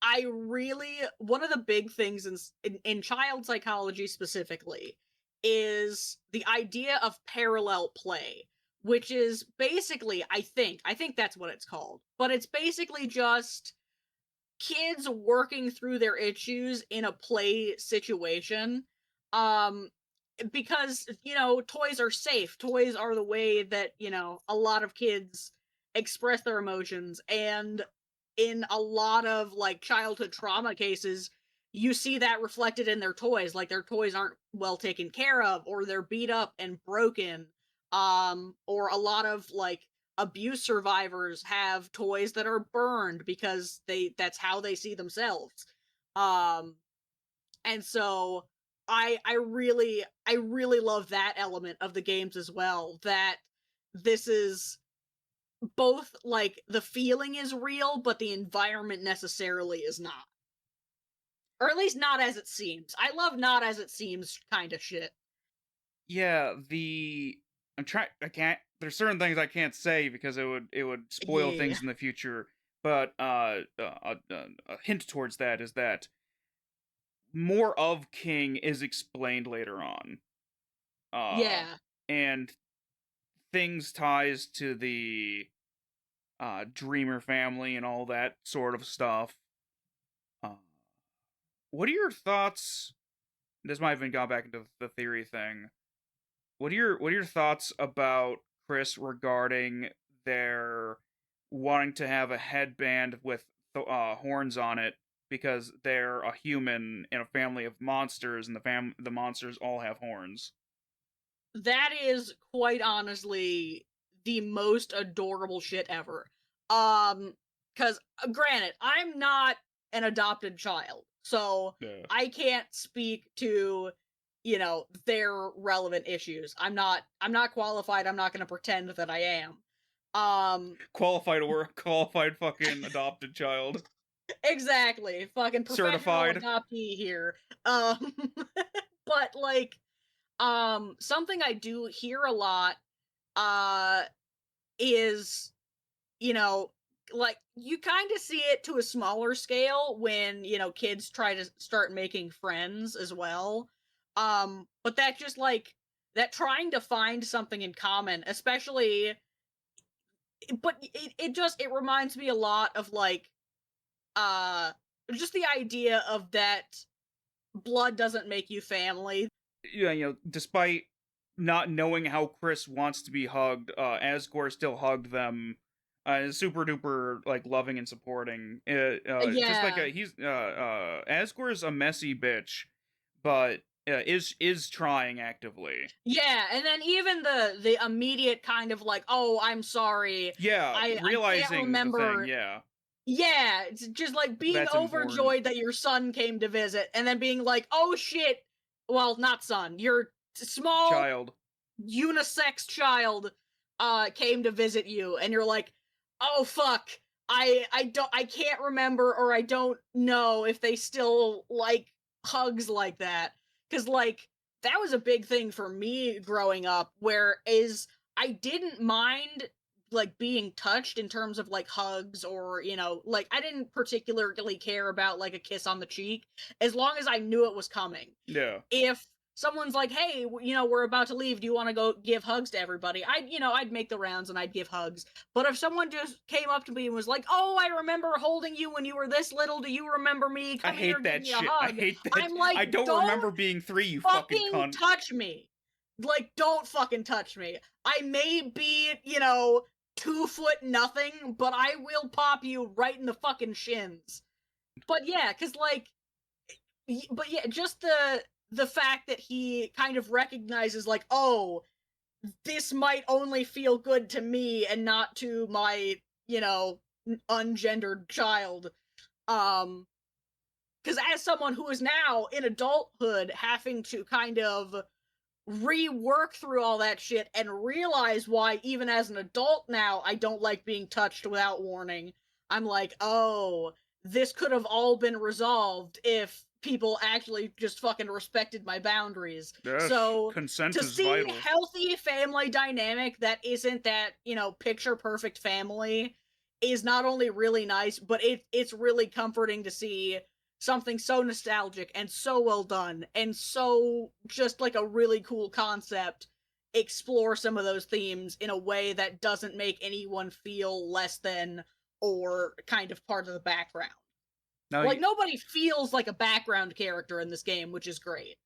[SPEAKER 2] I really one of the big things in child psychology specifically is the idea of parallel play, which is basically I think that's what it's called, but it's basically just kids working through their issues in a play situation. Um, because toys are safe. Toys are the way that a lot of kids express their emotions, and in a lot of like childhood trauma cases you see that reflected in their toys, like their toys aren't well taken care of or they're beat up and broken. Or a lot of like abuse survivors have toys that are burned because that's how they see themselves. um and so I really love that element of the games as well, that this is both like the feeling is real but the environment necessarily is not, or at least not as it seems. I love not as it seems kind of shit.
[SPEAKER 1] Yeah, I'm trying. I can't. There's certain things I can't say because it would spoil
[SPEAKER 2] Yeah,
[SPEAKER 1] things in the future. But a hint towards that is that more of King is explained later on. Uh,
[SPEAKER 2] yeah.
[SPEAKER 1] and things ties to the Dreamer family and all that sort of stuff. Uh, what are your thoughts? This might have even gone back into the theory thing. What are your thoughts about Chris regarding their wanting to have a headband with horns on it because they're a human in a family of monsters and the monsters all have horns?
[SPEAKER 2] That is quite honestly the most adorable shit ever. Cuz granted, I'm not an adopted child. So
[SPEAKER 1] Yeah.
[SPEAKER 2] I can't speak to their relevant issues. I'm not qualified. I'm not going to pretend that I am. Um
[SPEAKER 1] Qualified or qualified fucking adopted child.
[SPEAKER 2] exactly. Fucking professional
[SPEAKER 1] Certified.
[SPEAKER 2] adoptee here. Um but like something I do hear a lot uh is you know like you kind of see it to a smaller scale when kids try to start making friends as well. But that just like that trying to find something in common, especially, but it reminds me a lot of like uh just the idea of that blood doesn't make you family.
[SPEAKER 1] Yeah, despite not knowing how Chris wants to be hugged, Asgore still hugged them. Is super duper like loving and supporting. Just like
[SPEAKER 2] Yeah.
[SPEAKER 1] Asgore's a messy bitch, but is trying actively.
[SPEAKER 2] Yeah, and then even the immediate kind of like, "Oh, I'm sorry.
[SPEAKER 1] Yeah,
[SPEAKER 2] I can't
[SPEAKER 1] realizing the thing.
[SPEAKER 2] remember."
[SPEAKER 1] Yeah,
[SPEAKER 2] Yeah, it's just like being
[SPEAKER 1] that's important.
[SPEAKER 2] overjoyed that your son came to visit and then being like, "Oh shit." Well, not son. Your small
[SPEAKER 1] Child.
[SPEAKER 2] unisex child came to visit you and you're like, "Oh fuck. I can't remember, or I don't know if they still like hugs like that." Cuz like that was a big thing for me growing up, where is I didn't mind like being touched in terms of like hugs, or like I didn't particularly care about like a kiss on the cheek as long as I knew it was coming.
[SPEAKER 1] Yeah.
[SPEAKER 2] If someone's like, hey, we're about to leave. Do you want to go give hugs to everybody? I'd make the rounds and I'd give hugs. But if someone just came up to me and was like, oh, I remember holding you when you were this little. Do you remember me? Come here, give me a hug.
[SPEAKER 1] I hate that.
[SPEAKER 2] I'm like,
[SPEAKER 1] I don't remember being 3, you fucking cunt.
[SPEAKER 2] touch me. Like, don't fucking touch me. I may be, 2 foot nothing, but I will pop you right in the fucking shins. But yeah, cause like, but yeah, just the fact that he kind of recognizes, like, oh, this might only feel good to me and not to my, ungendered child. Because as someone who is now in adulthood having to kind of rework through all that shit and realize why, even as an adult now, I don't like being touched without warning, I'm like, oh, this could have all been resolved if people actually just fucking respected my boundaries.
[SPEAKER 1] Yes,
[SPEAKER 2] so
[SPEAKER 1] consent
[SPEAKER 2] to
[SPEAKER 1] is
[SPEAKER 2] see
[SPEAKER 1] vital.
[SPEAKER 2] healthy family dynamic that isn't that, picture perfect family is not only really nice, but it's really comforting to see something so nostalgic and so well done and so just like a really cool concept explore some of those themes in a way that doesn't make anyone feel less than or kind of part of the background.
[SPEAKER 1] Now,
[SPEAKER 2] like, nobody feels like a background character in this game, which is great.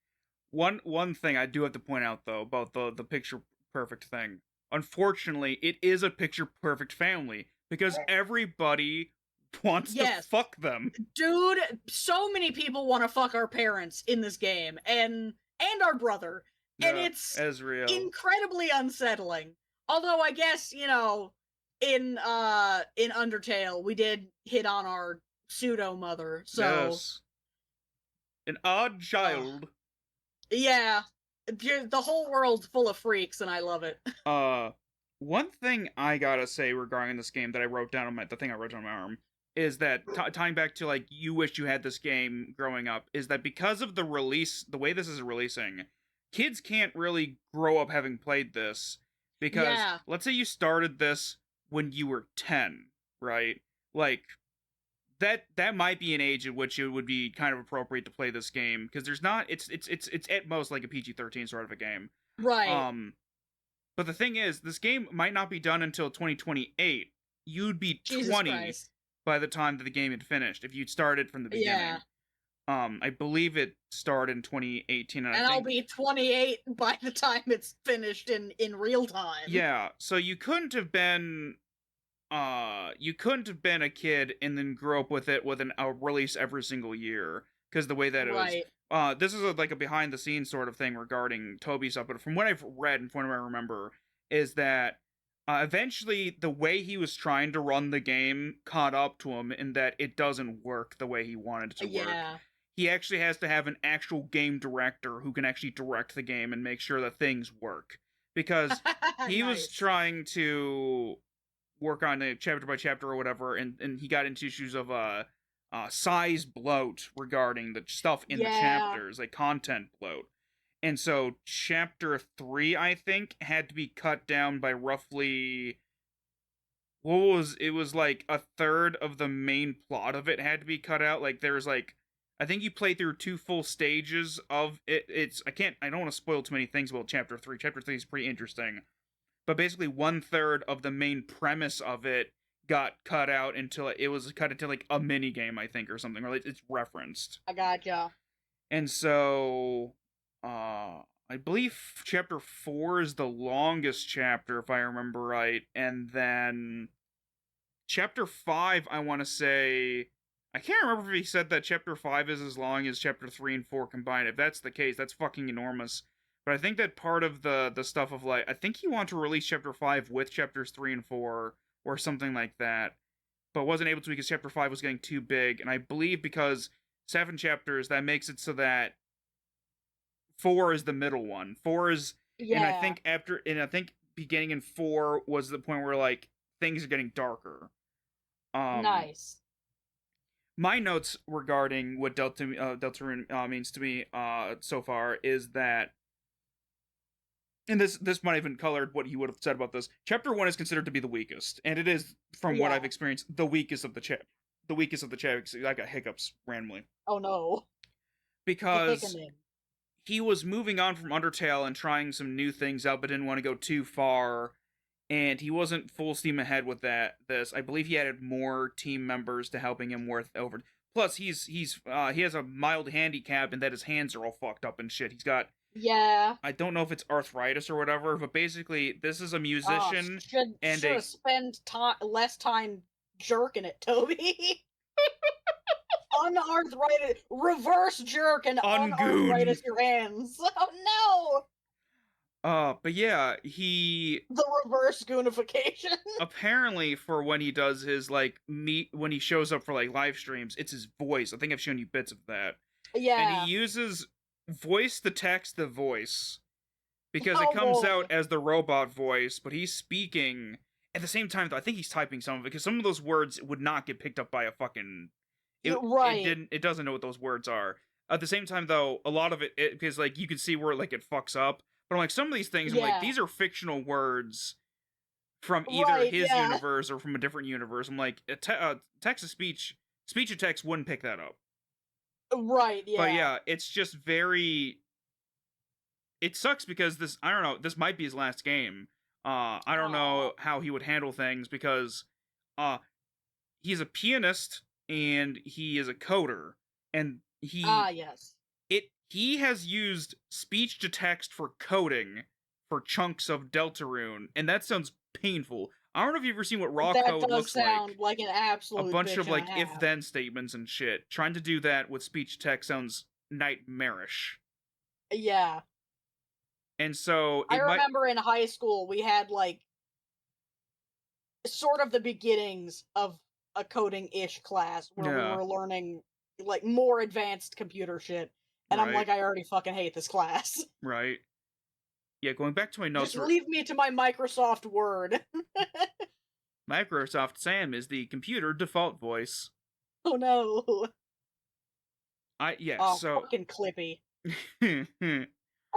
[SPEAKER 1] One thing I do have to point out, though, about the picture perfect thing. Unfortunately, it is a picture perfect family, because everybody wants to fuck them.
[SPEAKER 2] Dude, so many people want to fuck our parents in this game, and our brother. And it's
[SPEAKER 1] Ezreal.
[SPEAKER 2] Incredibly unsettling. Although I guess, in Undertale, we did hit on our pseudo mother, so
[SPEAKER 1] yes. An odd child.
[SPEAKER 2] Yeah. The whole world's full of freaks, and I love it.
[SPEAKER 1] One thing I gotta say regarding this game that I wrote down on the thing I wrote on my arm is that tying back to like you wished you had this game growing up, is that because of the release, the way this is releasing, kids can't really grow up having played this, because let's say you started this when you were 10, right? Like that might be an age at which it would be kind of appropriate to play this game, because there's not it's at most like a PG-13 sort of a game.
[SPEAKER 2] Right.
[SPEAKER 1] But the thing is, this game might not be done until 2028. You'd be
[SPEAKER 2] Jesus
[SPEAKER 1] 20
[SPEAKER 2] Christ.
[SPEAKER 1] by the time that the game had finished if you'd started from the beginning. I believe it started in 2018, and
[SPEAKER 2] I'll be 28 by the time it's finished in real time.
[SPEAKER 1] Yeah, so you couldn't have been a kid and then grow up with it with a release every single year, because the way that it was. This is like a behind the scenes sort of thing regarding Toby stuff, but from what I've read and from what I remember is that eventually the way he was trying to run the game caught up to him, in that it doesn't work the way he wanted it to work. He actually has to have an actual game director who can actually direct the game and make sure that things work, because he was trying to work on it chapter by chapter or whatever, and he got into issues of size bloat regarding the stuff in the chapters, like content bloat. And so chapter 3, I think, had to be cut down by roughly it was like a third of the main plot of it had to be cut out. Like there's like, I think you play through 2 full stages of it. I don't want to spoil too many things about chapter 3. Chapter 3 is pretty interesting. But basically 1/3 of the main premise of it got cut out until it was cut into like a mini game, I think, or something, or like it's referenced.
[SPEAKER 2] I gotcha.
[SPEAKER 1] And so, I believe chapter 4 is the longest chapter, if I remember right, and then chapter 5, I want to say, I can't remember if he said that chapter 5 is as long as chapter 3 and 4 combined. If that's the case, that's fucking enormous. But I think that part of the stuff of like, I think he wanted to release chapter 5 with chapters 3 and 4 or something like that, but wasn't able to because chapter 5 was getting too big. And I believe because 7 chapters, that makes it so that 4 is the middle one. 4 is, and I think beginning in 4 was the point where like things are getting darker.
[SPEAKER 2] Nice.
[SPEAKER 1] My notes regarding what Deltarune means to me so far is that, and this might even colored what you would have said about this. Chapter 1 is considered to be the weakest, and it is, from what I've experienced, the weakest of the chapters. I got hiccups randomly.
[SPEAKER 2] Oh no.
[SPEAKER 1] Because he was moving on from Undertale and trying some new things out, but didn't want to go too far. And he wasn't full steam ahead with this. I believe he added more team members to helping him worth over. Plus, he has a mild handicap in that his hands are all fucked up and shit. He's got,
[SPEAKER 2] Yeah.
[SPEAKER 1] I don't know if it's arthritis or whatever, but basically, this is a musician and
[SPEAKER 2] Should have spent less time jerking it, Toby. Unarthritis, reverse jerk and unarthritis your hands. Oh
[SPEAKER 1] no! But yeah, the
[SPEAKER 2] reverse goonification.
[SPEAKER 1] Apparently, for when he does his when he shows up for live streams, it's his voice. I think I've shown you bits of that.
[SPEAKER 2] Yeah.
[SPEAKER 1] And he uses voice to text the voice because it comes out as the robot voice, but he's speaking at the same time. Though I think he's typing some of it because some of those words would not get picked up by a fucking. It doesn't know what those words are. At the same time, though, a lot of it because you can see where it fucks up. But I'm some of these things, I'm these are fictional words from either his universe or from a different universe. I'm text to speech to text wouldn't pick that up.
[SPEAKER 2] Right, yeah.
[SPEAKER 1] But yeah, it's just very. It sucks because this might be his last game. I don't know how he would handle things because he's a pianist and he is a coder, and he has used speech to text for coding for chunks of Deltarune, and that sounds painful. I don't know if you've ever seen what raw code looks like. That does sound
[SPEAKER 2] like an absolute
[SPEAKER 1] a bunch of if-then statements and shit. Trying to do that with speech to text sounds nightmarish.
[SPEAKER 2] Yeah.
[SPEAKER 1] And so
[SPEAKER 2] I remember in high school we had sort of the beginnings of a coding-ish class where we were learning more advanced computer shit. And I'm I already fucking hate this class.
[SPEAKER 1] Right. Yeah, going back to my notes.
[SPEAKER 2] Just leave me to my Microsoft Word.
[SPEAKER 1] Microsoft Sam is the computer default voice.
[SPEAKER 2] Oh no.
[SPEAKER 1] So
[SPEAKER 2] fucking Clippy. I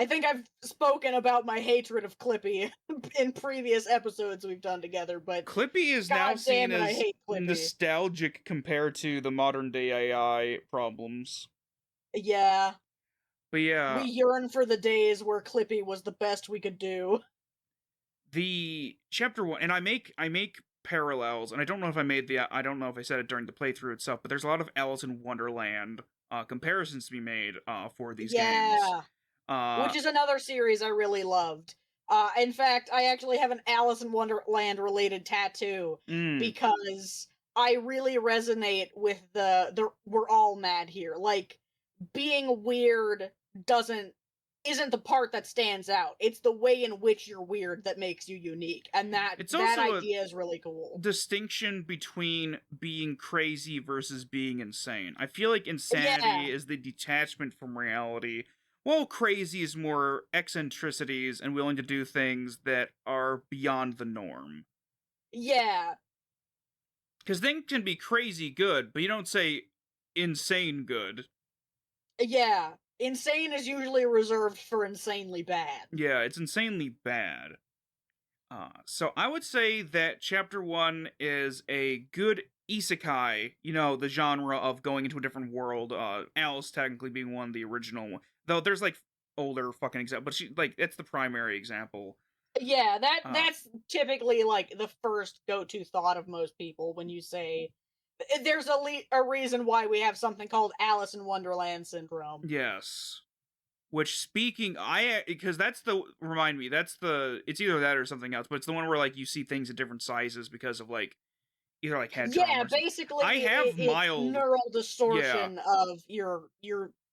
[SPEAKER 2] think I've spoken about my hatred of Clippy in previous episodes we've done together, but
[SPEAKER 1] Clippy is now seen as nostalgic compared to the modern day AI problems.
[SPEAKER 2] Yeah.
[SPEAKER 1] But yeah.
[SPEAKER 2] We yearn for the days where Clippy was the best we could do.
[SPEAKER 1] The chapter 1, and I make parallels, and I don't know if I said it during the playthrough itself, but there's a lot of Alice in Wonderland comparisons to be made for these games.
[SPEAKER 2] Which is another series I really loved. In fact, I actually have an Alice in Wonderland related tattoo because I really resonate with the we're all mad here. Being weird isn't the part that stands out. It's the way in which you're weird that makes you unique. And that idea is really cool.
[SPEAKER 1] Distinction between being crazy versus being insane. I feel like insanity is the detachment from reality. Well, crazy is more eccentricities and willing to do things that are beyond the norm.
[SPEAKER 2] Yeah.
[SPEAKER 1] Because things can be crazy good, but you don't say insane good.
[SPEAKER 2] Yeah. Insane is usually reserved for insanely bad.
[SPEAKER 1] Yeah, it's insanely bad. So I would say that Chapter 1 is a good isekai, the genre of going into a different world. Alice technically being one of the original, though there's older fucking examples, but it's the primary example.
[SPEAKER 2] Yeah, that's typically the first go-to thought of most people when you say there's a reason why we have something called Alice in Wonderland syndrome.
[SPEAKER 1] Yes. Which because it's either that or something else, but it's the one where you see things in different sizes because of either head trauma.
[SPEAKER 2] Yeah, basically I have mild neural distortion of your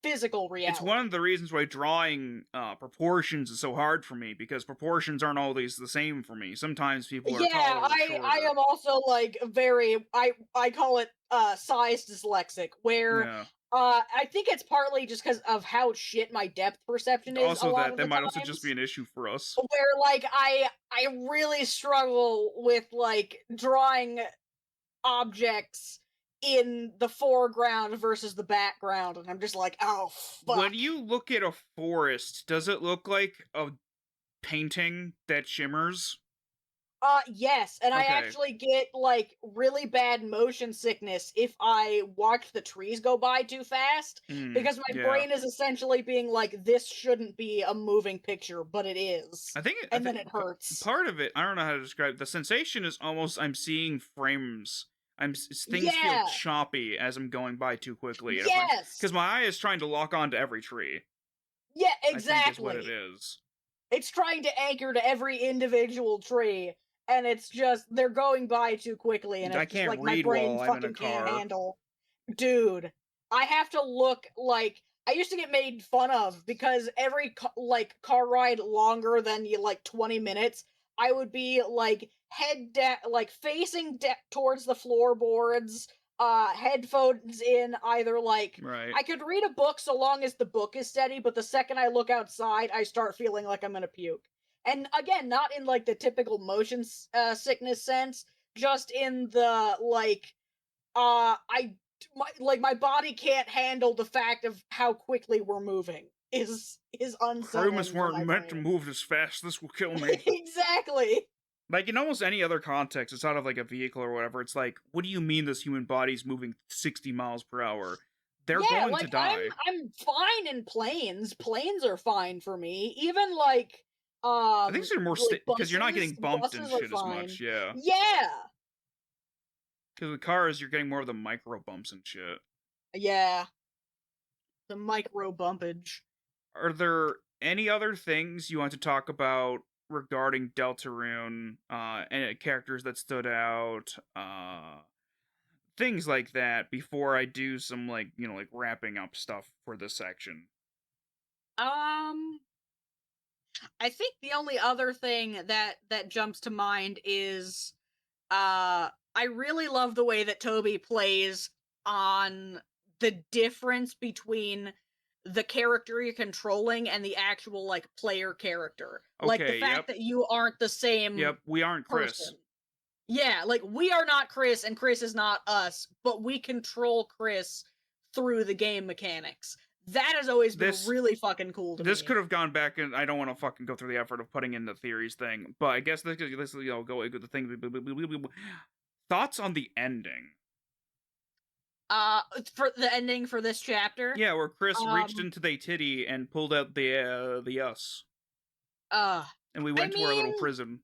[SPEAKER 2] physical reality.
[SPEAKER 1] It's one of the reasons why drawing proportions is so hard for me, because proportions aren't always the same for me. Sometimes people are taller or shorter.
[SPEAKER 2] I am also I call it size dyslexic, where I think it's partly just because of how shit my depth perception is.
[SPEAKER 1] Also, that might also just be an issue for us.
[SPEAKER 2] Where I really struggle with drawing objects in the foreground versus the background, and I'm just oh fuck.
[SPEAKER 1] When you look at a forest, does it look like a painting that shimmers?
[SPEAKER 2] Yes, and I
[SPEAKER 1] Okay.
[SPEAKER 2] actually get, like, really bad motion sickness if I watch the trees go by too fast, because my
[SPEAKER 1] Yeah.
[SPEAKER 2] brain is essentially being like, "This shouldn't be a moving picture," but it is.
[SPEAKER 1] I
[SPEAKER 2] And
[SPEAKER 1] think
[SPEAKER 2] then it hurts.
[SPEAKER 1] part of it, I don't know how to describe it, the sensation is almost I'm seeing frames. Things feel
[SPEAKER 2] Yeah!
[SPEAKER 1] choppy as I'm going by too quickly, and if I'm because
[SPEAKER 2] Yes!
[SPEAKER 1] my eye is trying to lock on to every tree.
[SPEAKER 2] Yeah,
[SPEAKER 1] I think is what it
[SPEAKER 2] exactly!
[SPEAKER 1] is.
[SPEAKER 2] It's trying to anchor to every individual tree, and it's just they're going by too quickly, and
[SPEAKER 1] I
[SPEAKER 2] it's just
[SPEAKER 1] can't
[SPEAKER 2] like my
[SPEAKER 1] read
[SPEAKER 2] brain
[SPEAKER 1] while I'm in a
[SPEAKER 2] fucking can't
[SPEAKER 1] car.
[SPEAKER 2] handle. Dude, I have to look like I used to get made fun of because every car ride longer than 20 minutes, I would be like head down, like facing towards the floorboards, headphones in, either like
[SPEAKER 1] Right.
[SPEAKER 2] I could read a book so long as the book is steady, but the second I look outside, I start feeling like I'm gonna puke. And again, not in like the typical motion sickness sense, just in the my body can't handle the fact of how quickly we're moving is
[SPEAKER 1] Humans
[SPEAKER 2] unsettling for
[SPEAKER 1] weren't
[SPEAKER 2] my
[SPEAKER 1] meant to
[SPEAKER 2] brain.
[SPEAKER 1] move this fast. This will kill me.
[SPEAKER 2] Exactly.
[SPEAKER 1] Like in almost any other context, it's out of like a vehicle or whatever. It's like, what do you mean this human body's moving 60 miles per hour? They're
[SPEAKER 2] Yeah,
[SPEAKER 1] going to
[SPEAKER 2] like
[SPEAKER 1] die.
[SPEAKER 2] I'm fine in planes. Planes are fine for me. Even
[SPEAKER 1] I think they're more because you're not getting bumped and
[SPEAKER 2] buses are
[SPEAKER 1] shit as much.
[SPEAKER 2] fine.
[SPEAKER 1] Yeah,
[SPEAKER 2] Yeah.
[SPEAKER 1] because with cars, you're getting more of the micro bumps and shit.
[SPEAKER 2] Yeah. The micro bumpage.
[SPEAKER 1] Are there any other things you want to talk about regarding Deltarune? Any characters that stood out? Things like that before I do some like wrapping up stuff for this section.
[SPEAKER 2] Um I think the only other thing that jumps to mind is I really love the way that Toby plays on the difference between the character you're controlling and the actual like player character. Like the
[SPEAKER 1] Okay,
[SPEAKER 2] fact
[SPEAKER 1] yep.
[SPEAKER 2] that you aren't the same
[SPEAKER 1] Yep, we aren't Chris.
[SPEAKER 2] person. Yeah, like we are not Chris and Chris is not us, but we control Chris through the game mechanics. That has always been
[SPEAKER 1] This
[SPEAKER 2] really fucking cool to
[SPEAKER 1] this
[SPEAKER 2] me.
[SPEAKER 1] could have gone back, and I don't want to fucking go through the effort of putting in the theories thing, but I guess this go the thing. Thoughts on the ending?
[SPEAKER 2] For the ending for this chapter,
[SPEAKER 1] Yeah, where Chris reached
[SPEAKER 2] um,
[SPEAKER 1] into the titty and pulled out the us,
[SPEAKER 2] uh,
[SPEAKER 1] and we
[SPEAKER 2] I
[SPEAKER 1] went to our little
[SPEAKER 2] mean,
[SPEAKER 1] prison.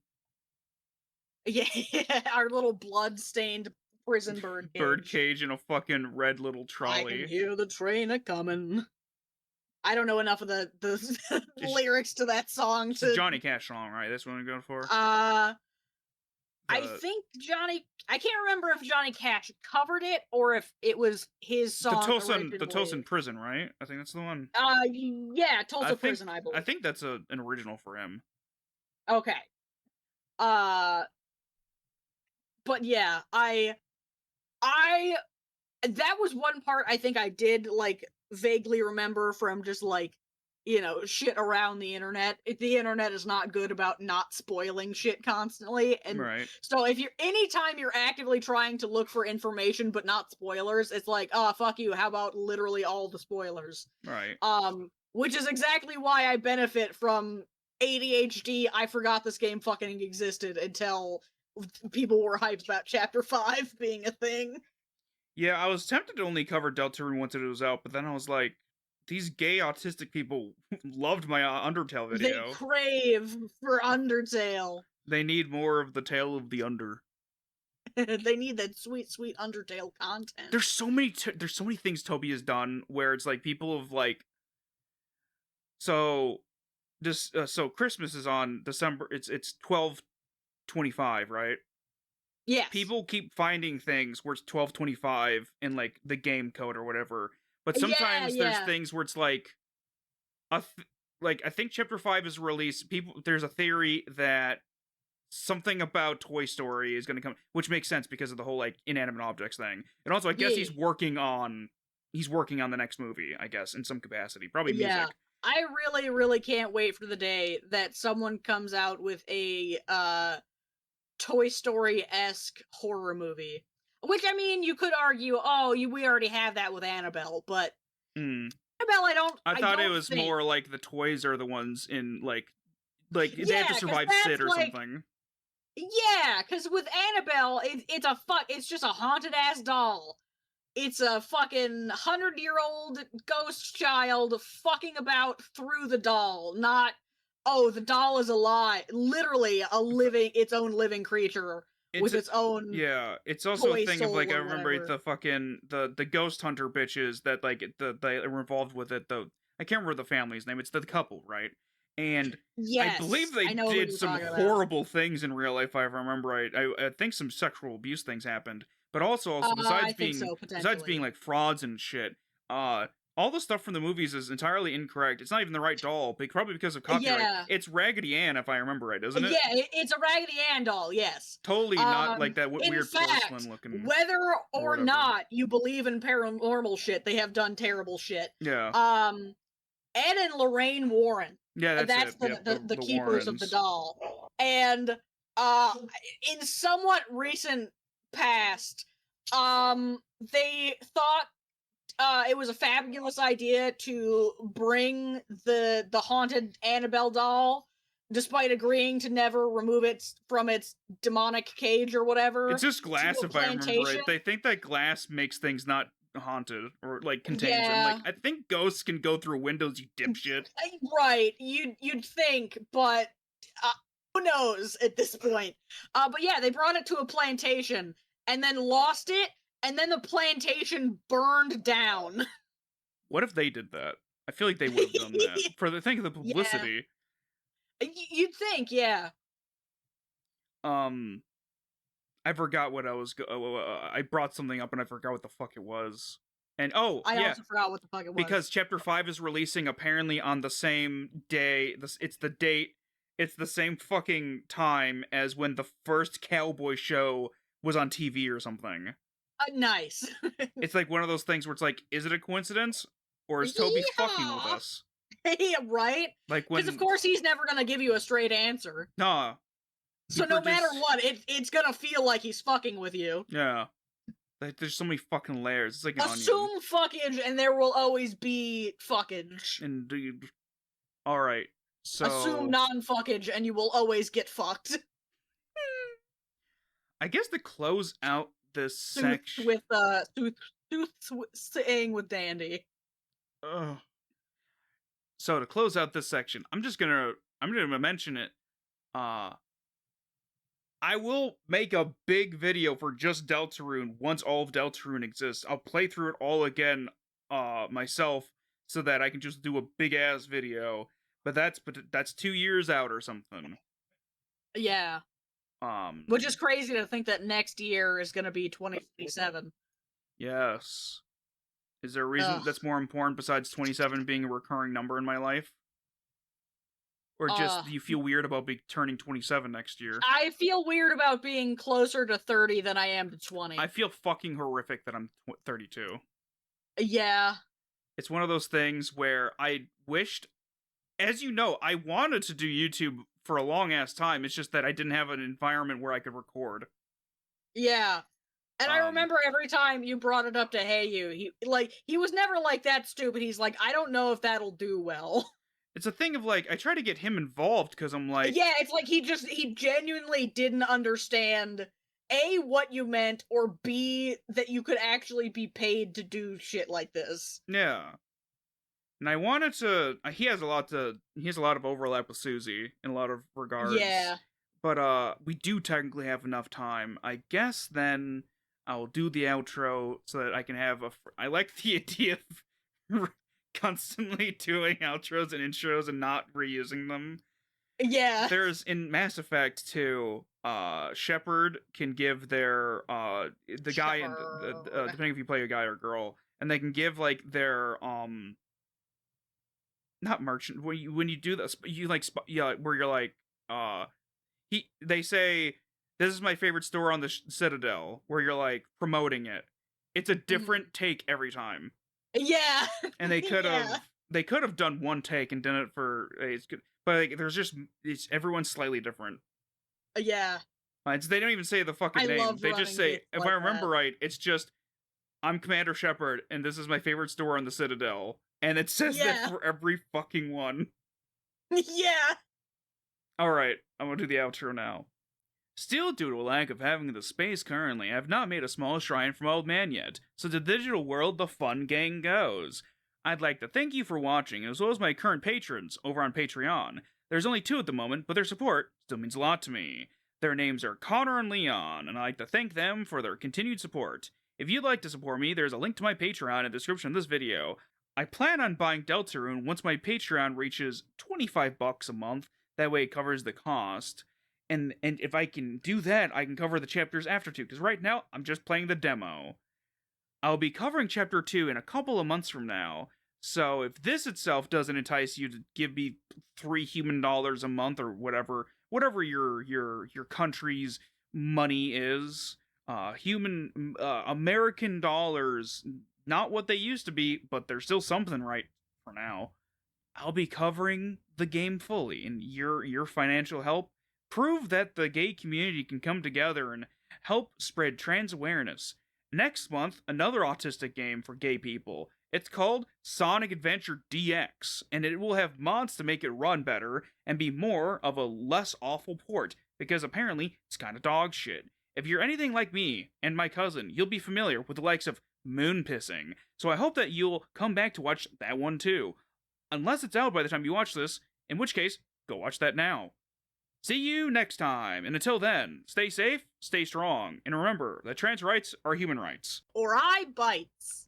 [SPEAKER 2] yeah, our little blood-stained prison bird
[SPEAKER 1] Bird
[SPEAKER 2] cage.
[SPEAKER 1] cage in a fucking red little
[SPEAKER 2] I can
[SPEAKER 1] trolley.
[SPEAKER 2] hear the train a-comin'. I don't know enough of the
[SPEAKER 1] It's,
[SPEAKER 2] lyrics to that song
[SPEAKER 1] it's a
[SPEAKER 2] to,
[SPEAKER 1] Johnny Cash song, right? That's what I'm going for.
[SPEAKER 2] uh, I
[SPEAKER 1] The
[SPEAKER 2] think I can't remember if Johnny Cash covered it or if it was his song
[SPEAKER 1] The Tosin
[SPEAKER 2] originally.
[SPEAKER 1] Prison, right? I think that's the one.
[SPEAKER 2] Yeah,
[SPEAKER 1] I
[SPEAKER 2] Tulsa
[SPEAKER 1] think
[SPEAKER 2] Prison, I believe.
[SPEAKER 1] that's an original for him.
[SPEAKER 2] Okay. Uh, but yeah, I that was one part I think I did like vaguely remember from just like shit around the internet. The internet is not good about not spoiling shit constantly, and
[SPEAKER 1] Right.
[SPEAKER 2] so if you're anytime you're actively trying to look for information but not spoilers, it's like, oh fuck you, how about literally all the spoilers?
[SPEAKER 1] Right.
[SPEAKER 2] Which is exactly why I benefit from ADHD. I forgot this game fucking existed until people were hyped about chapter 5 being a thing.
[SPEAKER 1] Yeah, I was tempted to only cover Deltarune once it was out, but then I was like, these gay autistic people loved my Undertale
[SPEAKER 2] They
[SPEAKER 1] video.
[SPEAKER 2] crave for Undertale.
[SPEAKER 1] They need more of the tale of the Under.
[SPEAKER 2] They need that sweet, sweet Undertale content.
[SPEAKER 1] There's so many things Toby has done where it's like people have like so this so Christmas is on December. It's 12/25, right?
[SPEAKER 2] Yes.
[SPEAKER 1] People keep finding things where it's 12/25 in like the game code or whatever. But
[SPEAKER 2] Yeah,
[SPEAKER 1] sometimes there's
[SPEAKER 2] yeah.
[SPEAKER 1] things where it's like like I think chapter 5 is released. There's a theory that something about Toy Story is going to come, which makes sense because of the whole like inanimate objects thing. And also I guess
[SPEAKER 2] Yeah.
[SPEAKER 1] he's working on the next movie, I guess, in some capacity. Probably
[SPEAKER 2] Yeah.
[SPEAKER 1] music.
[SPEAKER 2] I really, really can't wait for the day that someone comes out with a Toy Story-esque horror movie. Which, I mean, you could argue, oh, we already have that with Annabelle, but
[SPEAKER 1] Mm.
[SPEAKER 2] Annabelle,
[SPEAKER 1] I thought it
[SPEAKER 2] don't
[SPEAKER 1] was
[SPEAKER 2] think.
[SPEAKER 1] more like the toys are the ones in like they have
[SPEAKER 2] Yeah,
[SPEAKER 1] to
[SPEAKER 2] because
[SPEAKER 1] survive
[SPEAKER 2] that's
[SPEAKER 1] Sid or
[SPEAKER 2] like,
[SPEAKER 1] something.
[SPEAKER 2] Yeah, because with Annabelle, it's just a haunted ass doll. It's a fucking 100-year-old ghost child fucking about through the doll, not, oh, the doll is alive. Literally its own living creature
[SPEAKER 1] It's
[SPEAKER 2] with its own
[SPEAKER 1] yeah. It's also a
[SPEAKER 2] toy
[SPEAKER 1] thing of like
[SPEAKER 2] soul
[SPEAKER 1] I
[SPEAKER 2] or
[SPEAKER 1] remember
[SPEAKER 2] whatever.
[SPEAKER 1] the fucking the ghost hunter bitches that like they were involved with it. The I can't remember the family's name. It's the couple, right? And I believe
[SPEAKER 2] Yes,
[SPEAKER 1] they
[SPEAKER 2] I know who
[SPEAKER 1] did
[SPEAKER 2] you're
[SPEAKER 1] some
[SPEAKER 2] talking about.
[SPEAKER 1] horrible things in real life. If I remember right, I think some sexual abuse things happened. But also
[SPEAKER 2] I think so,
[SPEAKER 1] besides being
[SPEAKER 2] potentially.
[SPEAKER 1] like frauds and shit, all the stuff from the movies is entirely incorrect. It's not even the right doll, probably because of copyright.
[SPEAKER 2] Yeah,
[SPEAKER 1] It's Raggedy Ann, if I remember right, isn't it?
[SPEAKER 2] yeah, it's a Raggedy Ann doll, yes.
[SPEAKER 1] Totally not like that
[SPEAKER 2] In
[SPEAKER 1] weird porcelain
[SPEAKER 2] fact,
[SPEAKER 1] looking
[SPEAKER 2] whether
[SPEAKER 1] or
[SPEAKER 2] or
[SPEAKER 1] whatever.
[SPEAKER 2] not you believe in paranormal shit, they have done terrible shit.
[SPEAKER 1] Yeah.
[SPEAKER 2] Um, Ed and Lorraine Warren,
[SPEAKER 1] Yeah, that's
[SPEAKER 2] that's
[SPEAKER 1] it. Yep,
[SPEAKER 2] the
[SPEAKER 1] the
[SPEAKER 2] keepers of the
[SPEAKER 1] Warrens.
[SPEAKER 2] doll. And uh in somewhat recent past, they thought it was a fabulous idea to bring the haunted Annabelle doll, despite agreeing to never remove it from its demonic cage or
[SPEAKER 1] It's
[SPEAKER 2] whatever,
[SPEAKER 1] just
[SPEAKER 2] to
[SPEAKER 1] glass,
[SPEAKER 2] a
[SPEAKER 1] if I remember
[SPEAKER 2] plantation.
[SPEAKER 1] right. They think that glass makes things not haunted or like contains them. Like
[SPEAKER 2] Yeah,
[SPEAKER 1] I think ghosts can go through windows, you dipshit.
[SPEAKER 2] right. You'd think, but uh, who knows at this point? But yeah, they brought it to a plantation and then lost it, and then the plantation burned down.
[SPEAKER 1] What if they did that? I feel like they would have done that for the think of the
[SPEAKER 2] Yeah,
[SPEAKER 1] publicity.
[SPEAKER 2] you'd think, yeah.
[SPEAKER 1] Um, I forgot what I brought something up and I forgot what the fuck it was. And oh
[SPEAKER 2] I
[SPEAKER 1] yeah,
[SPEAKER 2] also forgot what the fuck it was.
[SPEAKER 1] because Chapter 5 is releasing apparently on the same day. It's the date. It's the same fucking time as when the first cowboy show was on TV or something.
[SPEAKER 2] Nice.
[SPEAKER 1] It's like one of those things where it's like, is it a coincidence? Or is Toby fucking with
[SPEAKER 2] Yeehaw!
[SPEAKER 1] us?
[SPEAKER 2] Yeah, right?
[SPEAKER 1] Like
[SPEAKER 2] Because of
[SPEAKER 1] when,
[SPEAKER 2] course he's never gonna give you a straight answer.
[SPEAKER 1] nah, he
[SPEAKER 2] So no matter
[SPEAKER 1] produced,
[SPEAKER 2] what, it's gonna feel like he's fucking with you.
[SPEAKER 1] yeah. Like there's so many fucking layers. It's like an onion.
[SPEAKER 2] Assume fuckage, and there will always be fuckage.
[SPEAKER 1] Indeed. Alright,
[SPEAKER 2] Assume
[SPEAKER 1] so
[SPEAKER 2] non-fuckage, and you will always get fucked.
[SPEAKER 1] I guess to close out this
[SPEAKER 2] Sooth
[SPEAKER 1] section.
[SPEAKER 2] with saying with Dandy.
[SPEAKER 1] Ugh. So to close out this section, I'm gonna mention it. Uh I will make a big video for just Deltarune once all of Deltarune exists. I'll play through it all again myself so that I can just do a big ass video. But that's 2 years out or something.
[SPEAKER 2] Yeah.
[SPEAKER 1] Um
[SPEAKER 2] Which is crazy to think that next year is gonna be 2027.
[SPEAKER 1] yes. Is there a reason
[SPEAKER 2] Ugh.
[SPEAKER 1] that's more important besides 27 being a recurring number in my life? Or just do you feel weird about turning 27 next year?
[SPEAKER 2] I feel weird about being closer to 30 than I am to 20.
[SPEAKER 1] I feel fucking horrific that I'm 32.
[SPEAKER 2] Yeah.
[SPEAKER 1] It's one of those things where I wished, as you know, I wanted to do YouTube for a long ass time. It's just that I didn't have an environment where I could record.
[SPEAKER 2] Yeah. And I
[SPEAKER 1] Um,
[SPEAKER 2] remember every time you brought it up to Hey You, he was never like that stupid. He's like, I don't know if that'll do well.
[SPEAKER 1] it's a thing of like I try to get him involved because I'm like,
[SPEAKER 2] Yeah, it's like he genuinely didn't understand A, what you meant, or B, that you could actually be paid to do shit like this.
[SPEAKER 1] yeah. And I wanted to. He has a lot of overlap with Susie in a lot of regards.
[SPEAKER 2] Yeah.
[SPEAKER 1] But we do technically have enough time. I guess then I'll do the outro so that I can have a. I like the idea of constantly doing outros and intros and not reusing them.
[SPEAKER 2] Yeah.
[SPEAKER 1] There's in Mass Effect 2, Shepard can give their the guy and depending if you play a guy or girl, and they can give like their not merchant when you do this you like yeah where you're like they say this is my favorite store on the Citadel where you're like promoting it. It's a different take every time.
[SPEAKER 2] Yeah.
[SPEAKER 1] And they could have
[SPEAKER 2] Yeah.
[SPEAKER 1] they could have done one take and done it for it's good, but like there's just it's everyone's slightly different.
[SPEAKER 2] Yeah.
[SPEAKER 1] They don't even say the fucking
[SPEAKER 2] I
[SPEAKER 1] name.
[SPEAKER 2] love
[SPEAKER 1] They just
[SPEAKER 2] running
[SPEAKER 1] say,
[SPEAKER 2] bits
[SPEAKER 1] if
[SPEAKER 2] like
[SPEAKER 1] I remember
[SPEAKER 2] that.
[SPEAKER 1] right, it's just I'm Commander Shepard and this is my favorite store on the Citadel, and it says that
[SPEAKER 2] Yeah.
[SPEAKER 1] for every fucking one.
[SPEAKER 2] Yeah.
[SPEAKER 1] All right, I'm gonna do the outro now. Still, due to a lack of having the space currently, I have not made a small shrine for my old man yet, so to the digital world the fun gang goes. I'd like to thank you for watching, as well as my current patrons over on Patreon. There's only 2 at the moment, but their support still means a lot to me. Their names are Connor and Leon, and I'd like to thank them for their continued support. If you'd like to support me, there's a link to my Patreon in the description of this video. I plan on buying Deltarune once my Patreon reaches $25 a month, that way it covers the cost. And if I can do that, I can cover the chapters after 2, because right now, I'm just playing the demo. I'll be covering chapter 2 in a couple of months from now, so if this itself doesn't entice you to give me $3 a month or whatever your country's money is, American dollars, not what they used to be, but they're still something right for now. I'll be covering the game fully, and your financial help prove that the gay community can come together and help spread trans awareness. Next month, another autistic game for gay people. It's called Sonic Adventure DX, and it will have mods to make it run better and be more of a less awful port, because apparently it's kinda dog shit. If you're anything like me and my cousin, you'll be familiar with the likes of moon pissing, so I hope that you'll come back to watch that one too. Unless it's out by the time you watch this, in which case, go watch that now. See you next time, and until then, stay safe, stay strong, and remember that trans rights are human rights.
[SPEAKER 2] Or I bites.